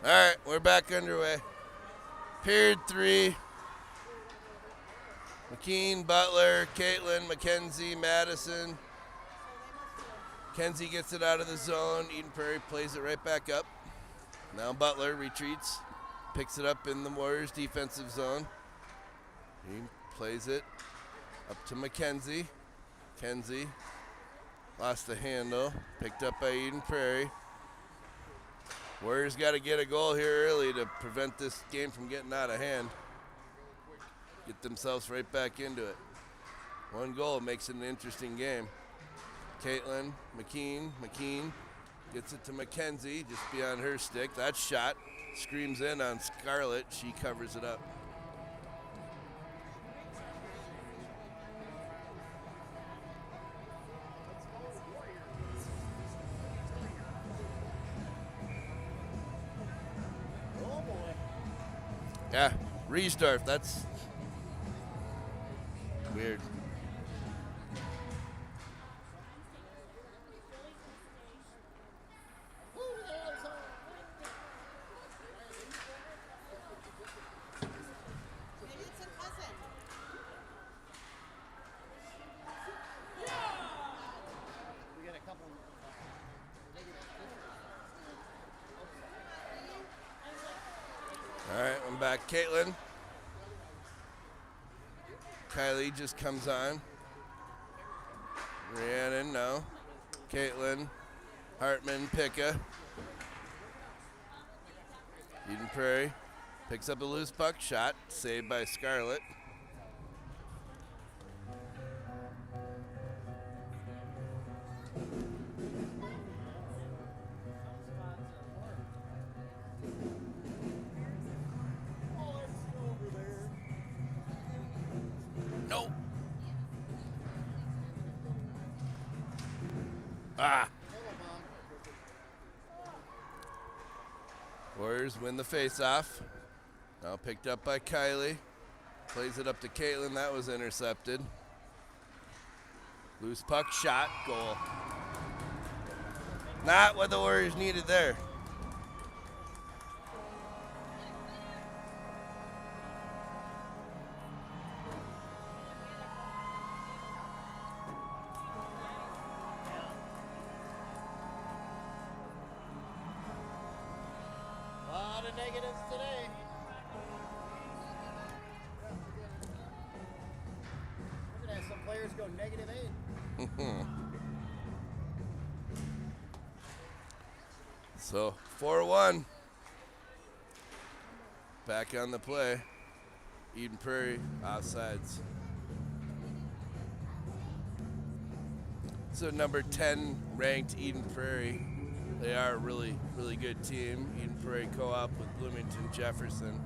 All right, we're back underway. Period 3. McKean, Butler, Caitlin, Mackenzie, Madison. Mackenzie gets it out of the zone. Eden Prairie plays it right back up. Now Butler retreats, picks it up in the Warriors' defensive zone. He plays it up to Mackenzie. Mackenzie lost the handle, picked up by Eden Prairie. Warriors got to get a goal here early to prevent this game from getting out of hand. Get themselves right back into it. One goal makes it an interesting game. Caitlin, McKean gets it to Mackenzie, just beyond her stick. That shot screams in on Scarlett. She covers it up. Oh boy. Yeah, Riesdorf, that's weird. Who the hell's on? Maybe it's a cousin. We got a couple. All right, I'm back. Caitlin. Kylie just comes on. Rhiannon, no. Caitlin. Hartman, Picka. Eden Prairie picks up a loose puck. Shot saved by Scarlett. No. Ah. Warriors win the face-off. Now picked up by Kylie. Plays it up to Caitlin. That was intercepted. Loose puck, shot, goal. Not what the Warriors needed there. A lot of negatives today. Look at that, some players go -8. So 4-1. Back on the play. Eden Prairie offsides. So number 10 ranked Eden Prairie. They are a really, really good team. Eden Prairie co-op with Bloomington Jefferson.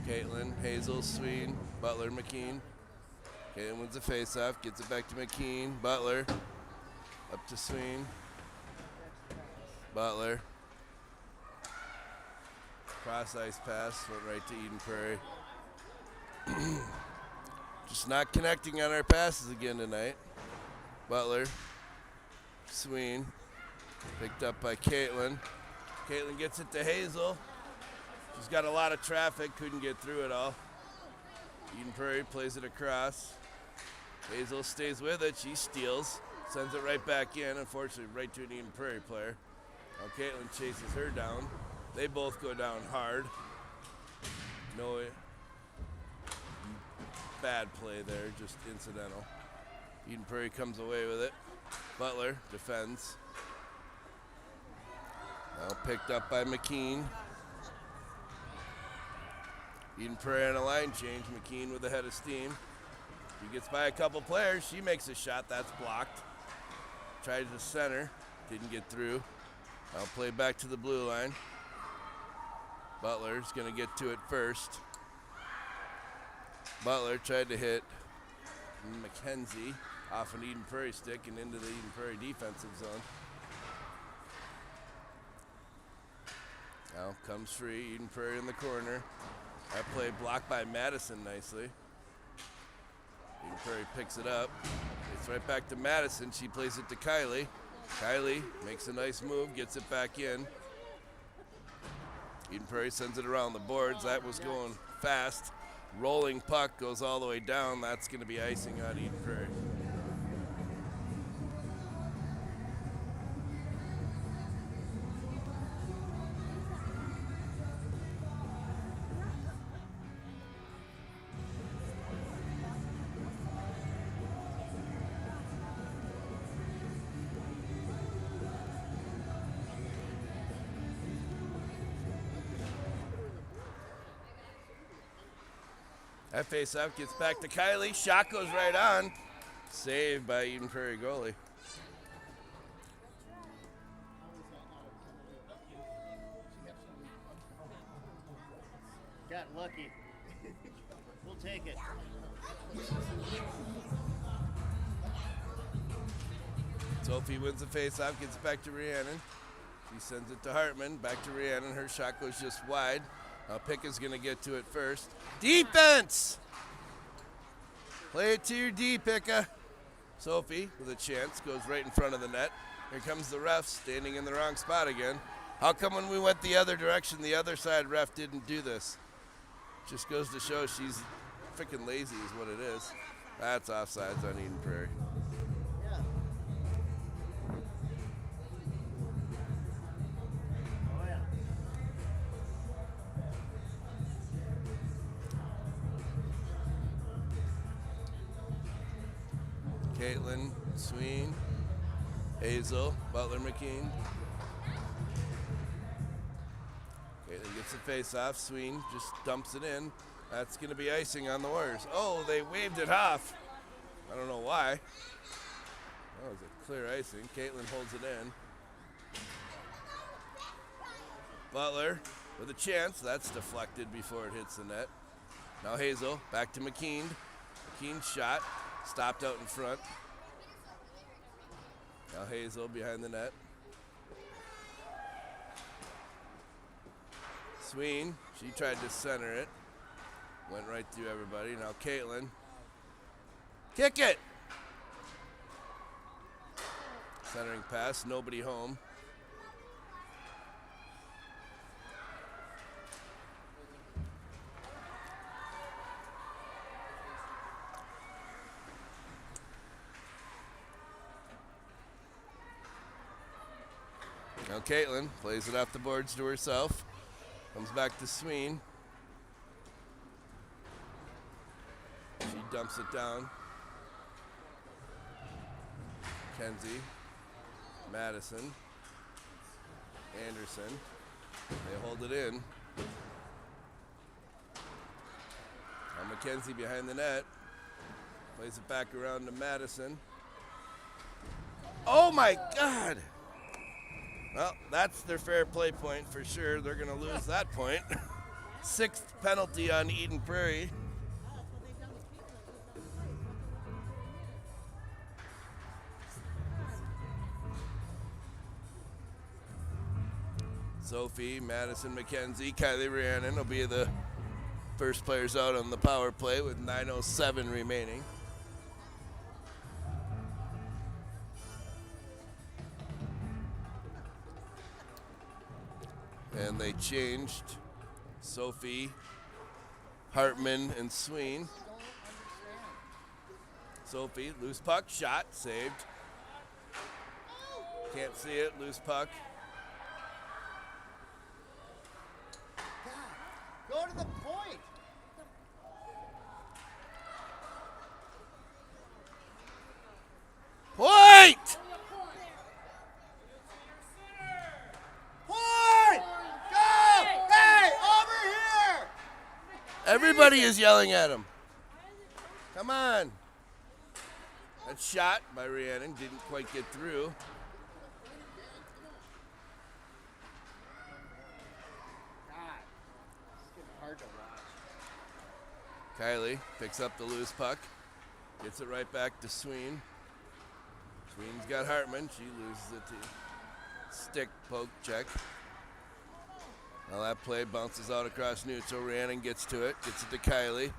Caitlin, Hazel, Sween, Butler, McKean. Caitlin wins the face-off, gets it back to McKean. Butler, up to Sween. Butler. Cross ice pass, went right to Eden Prairie. Just not connecting on our passes again tonight. Butler, Sween, picked up by Caitlin. Caitlin gets it to Hazel. She's got a lot of traffic, couldn't get through it all. Eden Prairie plays it across. Hazel stays with it, she steals, sends it right back in, unfortunately right to an Eden Prairie player. Now Caitlin chases her down. They both go down hard. No bad play there, just incidental. Eden Prairie comes away with it. Butler defends. Now picked up by McKean. Eden Prairie on a line change. McKean with a head of steam. She gets by a couple players. She makes a shot. That's blocked. Tries to center. Didn't get through. Now play back to the blue line. Butler's going to get to it first. Butler tried to hit Mackenzie off an Eden Prairie stick and into the Eden Prairie defensive zone. Now comes free. Eden Prairie in the corner. That play blocked by Madison nicely. Eden Prairie picks it up. It's right back to Madison. She plays it to Kylie. Kylie makes a nice move, gets it back in. Eden Prairie sends it around the boards. That was going fast. Rolling puck goes all the way down. That's going to be icing on Eden Prairie. That face-off gets back to Kylie. Shot goes right on. Saved by Eden Prairie goalie. Got lucky. We'll take it. Sophie wins the face-off, gets it back to Rhiannon. She sends it to Hartman. Back to Rhiannon. Her shot goes just wide. Picka's going to get to it first. Defense! Play it to your D, Picka. Sophie, with a chance, goes right in front of the net. Here comes the ref, standing in the wrong spot again. How come when we went the other direction, the other side ref didn't do this? Just goes to show she's freaking lazy is what it is. That's offsides on Eden Prairie. Yeah. Oh, yeah. Caitlin, Sween, Hazel, Butler McKean. Caitlin gets the face-off. Sween just dumps it in. That's going to be icing on the Warriors. Oh, they waved it off. I don't know why. That was a clear icing. Caitlin holds it in. Butler with a chance. That's deflected before it hits the net. Now Hazel back to McKean. McKean's shot stopped out in front. Now Hazel behind the net. Sween, she tried to center it. Went right through everybody. Now Caitlin. Kick it! Centering pass, nobody home. Now Caitlin plays it off the boards to herself. Comes back to Sween. She dumps it down. Kenzie, Madison, Anderson. They hold it in. Now McKenzie behind the net. Plays it back around to Madison. Oh my God! Well, that's their fair play point for sure. They're going to lose that point. Sixth penalty on Eden Prairie. Sophie, Madison, McKenzie, Kylie Rhiannon will be the first players out on the power play with 9:07 remaining. And they changed Sophie, Hartman, and Sween. Sophie, loose puck, shot, saved. Can't see it, loose puck. Go to the point. Point! Point! Go! Hey, over here! Everybody is yelling at him. Come on. That shot by Rhiannon didn't quite get through. God, it's getting hard to watch. Kylie picks up the loose puck. Gets it right back to Sween. Sween's got Hartman. She loses it to stick poke check. Now that play bounces out across neutral. Rhiannon gets to it. Gets it to Kylie.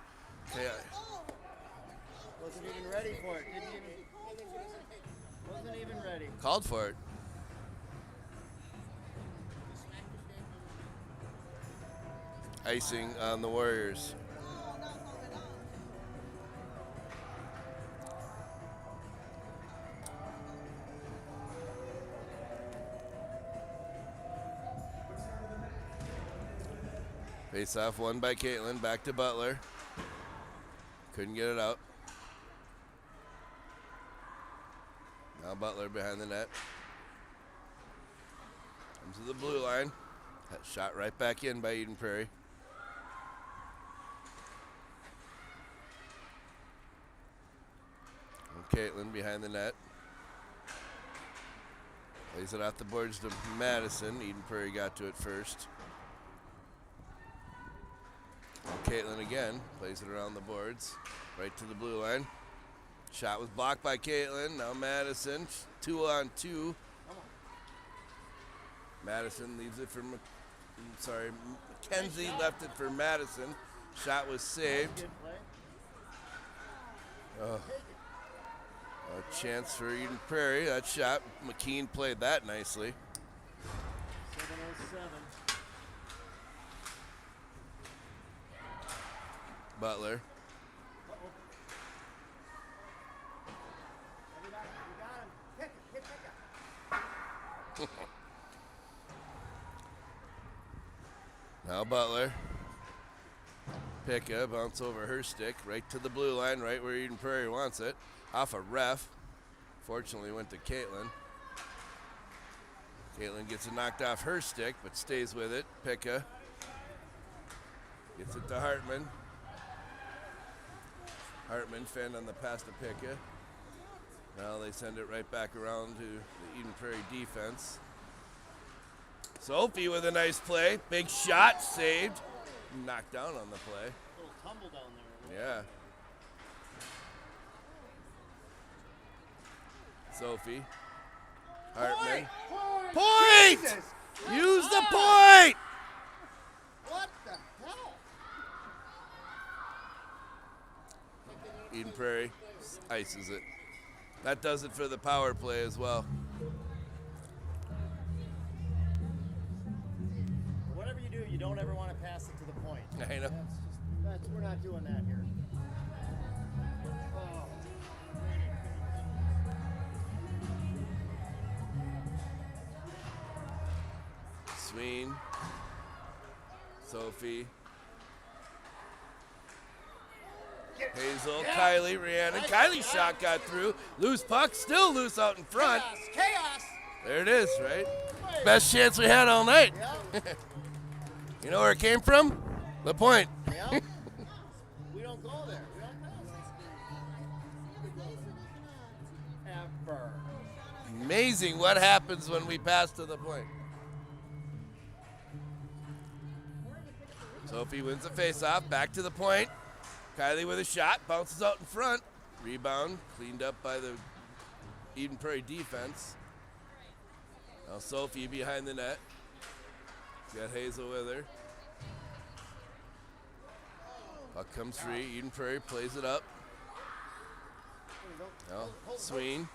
Wasn't even ready for it. Wasn't even ready. ready. Called for it. Icing on the Warriors. Oh, no, hold it on. Face off won by Caitlin. Back to Butler. Couldn't get it out. Now Butler behind the net. Comes to the blue line. That shot right back in by Eden Prairie. And Caitlin behind the net. Plays it off the boards to Madison. Eden Prairie got to it first. And Caitlin again plays it around the boards, right to the blue line. Shot was blocked by Caitlin. Now Madison, 2-on-2. Madison leaves it for, Mackenzie left it for Madison. Shot was saved. Good play. Oh. A chance for Eden Prairie. That shot, McKean played that nicely. 7:07. Butler. You got him. Pick it. Now Butler. Picka, bounce over her stick, right to the blue line, right where Eden Prairie wants it. Off a ref. Fortunately went to Caitlin. Caitlin gets it knocked off her stick, but stays with it. Picka. Gets it to Hartman. Hartman fend on the pass to Picka. Now they send it right back around to the Eden Prairie defense. Sophie with a nice play. Big shot, saved. Knocked down on the play. Little tumble down there. Yeah. Sophie. Hartman. Point! Jesus! Use the point! What the hell? Eden Prairie ices it. That does it for the power play as well. Whatever you do, you don't ever want to pass it to the point. I know. We're not doing that here. Oh. Sween. Sophie. Hazel, Kylie, Rhiannon. Kylie's shot got through. Loose puck, still loose out in front. Chaos! There it is, right? Best chance we had all night. Yeah. You know where it came from? The point. Yeah. We don't go there. We don't pass. Ever. Amazing what happens when we pass to the point. Sophie wins the face-off, back to the point. Kylie with a shot, bounces out in front. Rebound, cleaned up by the Eden Prairie defense. Now Sophie behind the net. Got Hazel with her. Puck comes free. Eden Prairie plays it up. Now Sween.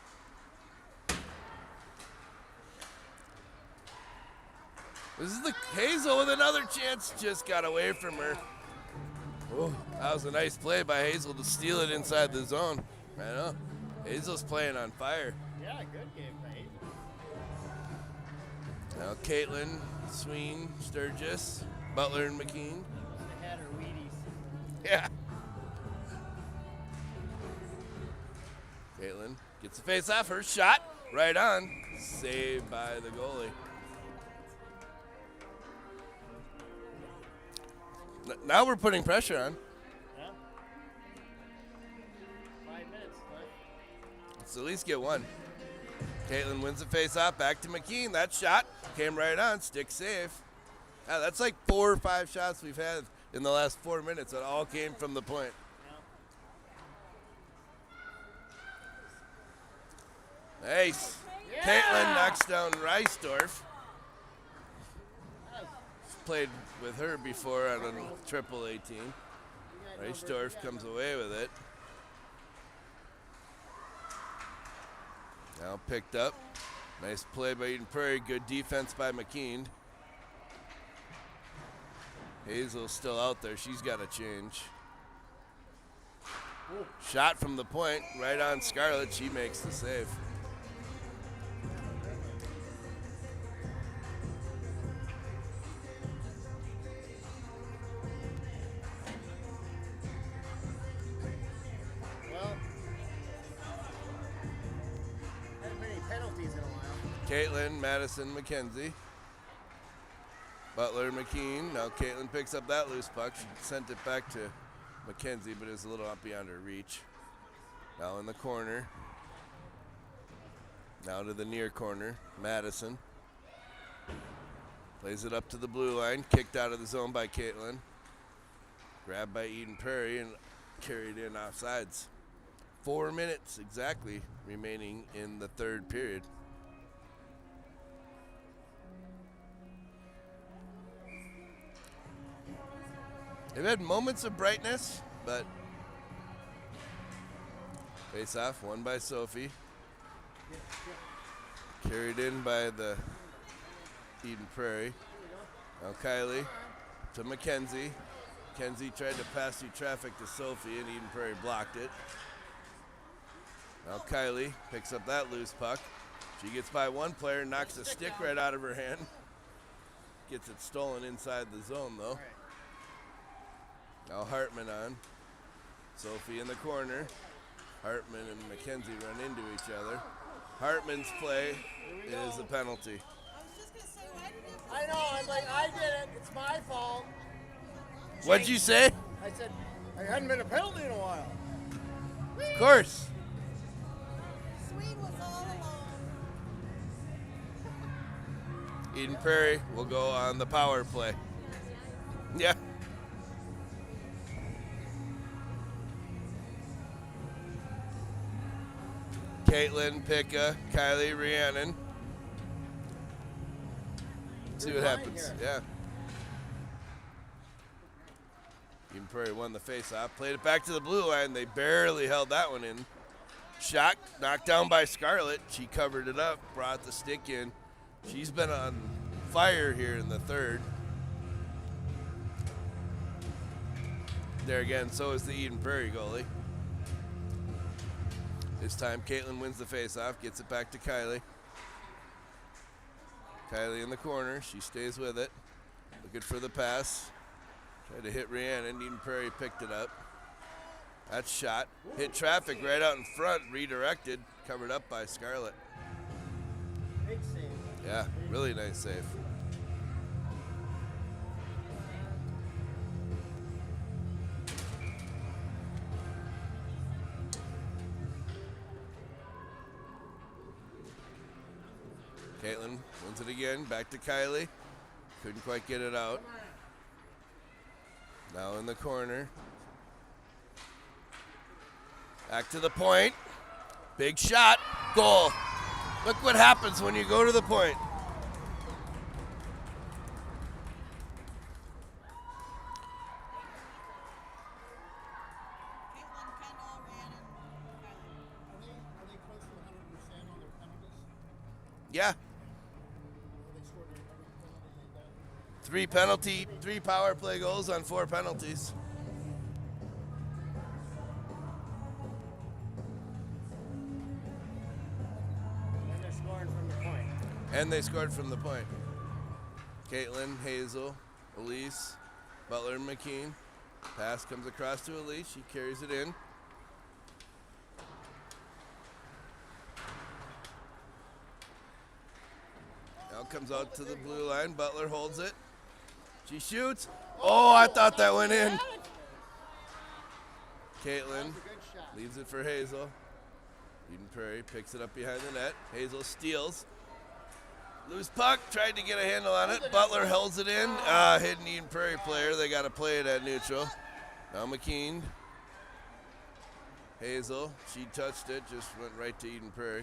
This is the Hazel with another chance. Just got away from her. Oh, that was a nice play by Hazel to steal it inside the zone. I know. Hazel's playing on fire. Yeah, good game, mate. Now Caitlin, Sween, Sturgis, Butler, and McKean. They had her Wheaties. Yeah. Caitlin gets the face off. Her shot right on. Saved by the goalie. Now we're putting pressure on. Yeah. 5 minutes left. Let's at least get one. Caitlin wins the face-off. Back to McKean. That shot came right on. Stick safe. That's like 4 or 5 shots we've had in the last 4 minutes that all came from the point. Nice. Yeah. Caitlin knocks down Reisdorf. Played with her before on a triple 18. Reisdorf comes away with it. Now picked up. Nice play by Eden Prairie. Good defense by McKean. Hazel's still out there. She's got to change. Shot from the point, right on Scarlett. She makes the save. Well, had many penalties in a while. Caitlin, Madison, McKenzie. Butler, McKean. Now Caitlin picks up that loose puck. She sent it back to McKenzie, but it's a little up beyond her reach. Now in the corner. Now to the near corner. Madison. Plays it up to the blue line. Kicked out of the zone by Caitlin. Grabbed by Eden Prairie and carried in offsides. 4 minutes exactly remaining in the third period. They've had moments of brightness, but face off, won by Sophie. Carried in by the Eden Prairie. Now Kylie to Mackenzie. Mackenzie tried to pass through traffic to Sophie, and Eden Prairie blocked it. Now Kylie picks up that loose puck. She gets by one player, knocks the stick right out of her hand. Gets it stolen inside the zone, though. Now Hartman on. Sophie in the corner. Hartman and Mackenzie run into each other. Hartman's play is a penalty. I was just gonna say, why did you? I know, I'm like, I did it. It's my fault. What'd you say? I said, there hadn't been a penalty in a while. Of course. Swede was all alone. Eden Prairie will go on the power play. Yeah. Caitlin, Picka, Kylie, Rhiannon. See what happens. Yeah. Eden Prairie won the face-off. Played it back to the blue line. They barely held that one in. Shot knocked down by Scarlett. She covered it up, brought the stick in. She's been on fire here in the third. There again, so is the Eden Prairie goalie. This time, Caitlin wins the face-off, gets it back to Kylie. Kylie in the corner, she stays with it. Looking for the pass. Tried to hit Rhiannon, Eden Prairie picked it up. That shot hit traffic right out in front, redirected, covered up by Scarlett. Big save. Yeah, really nice save. Caitlin wins it again, back to Kylie. Couldn't quite get it out. Now in the corner. Back to the point. Big shot, goal. Look what happens when you go to the point. Caitlin, Kendall, Rhiannon, Kylie. Are they close to 100% on their penalties? Yeah, Are they scored every penalty they've done? 3 power play goals on 4 penalties. And they're scoring from the point. And they scored from the point. Caitlin, Hazel, Elise, Butler, and McKean. Pass comes across to Elise. She carries it in. Now comes out to the blue line. Butler holds it. She shoots. Oh, I thought that went in. Caitlin Good shot. leaves it for Hazel. Eden Prairie picks it up behind the net. Hazel steals. Loose puck, tried to get a handle on it. Butler holds it in. Hidden Eden Prairie player. They got to play it at neutral. Now McKean. Hazel, she touched it, just went right to Eden Prairie.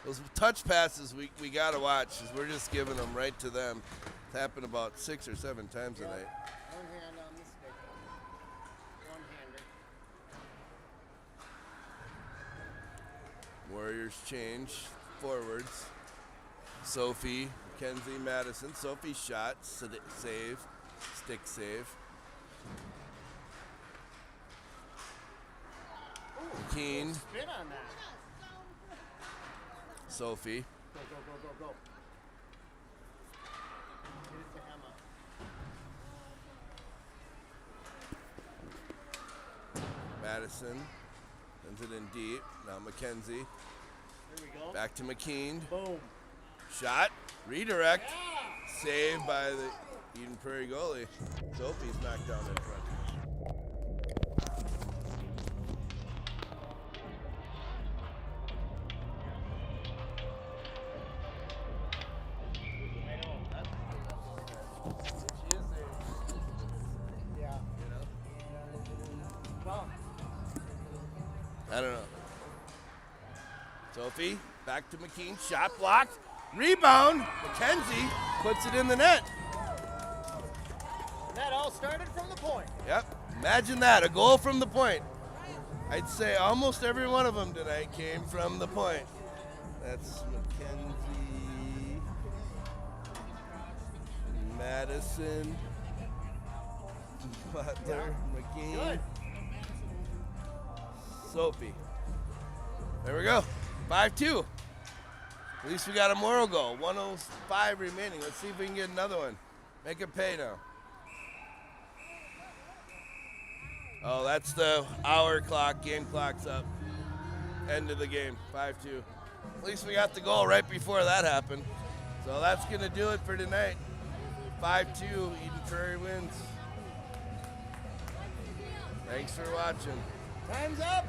Those touch passes we got to watch, 'cause we're just giving them right to them. It's happened about 6 or 7 times tonight. One hand on this stick. One-hander. Warriors change. forwards. Sophie, Mackenzie, Madison. Sophie shot, save, stick save. Keen, Spin on that. Sophie. Go, go, go, go, go. Get it to Emma. Madison sends it in deep. Now Mackenzie. Here we go. Back to McKean. Boom. Shot. Redirect. Saved by the Eden Prairie goalie. Sophie's knocked down in front. Yeah. Well, I don't know. Sophie, back to McKean. Shot blocked. Rebound. Mackenzie puts it in the net. that all started from the point. Yep. Imagine that. A goal from the point. I'd say almost every one of them tonight came from the point. That's Mackenzie, Madison, Butler, McGee, Good. Sophie. There we go. 5-2. At least we got a moral goal. 1:05 remaining. Let's see if we can get another one. Make it pay now. Oh, that's the hour clock. Game clock's up. End of the game. 5-2. At least we got the goal right before that happened. So that's going to do it for tonight. 5-2. Eden Prairie wins. Thanks for watching. Time's up.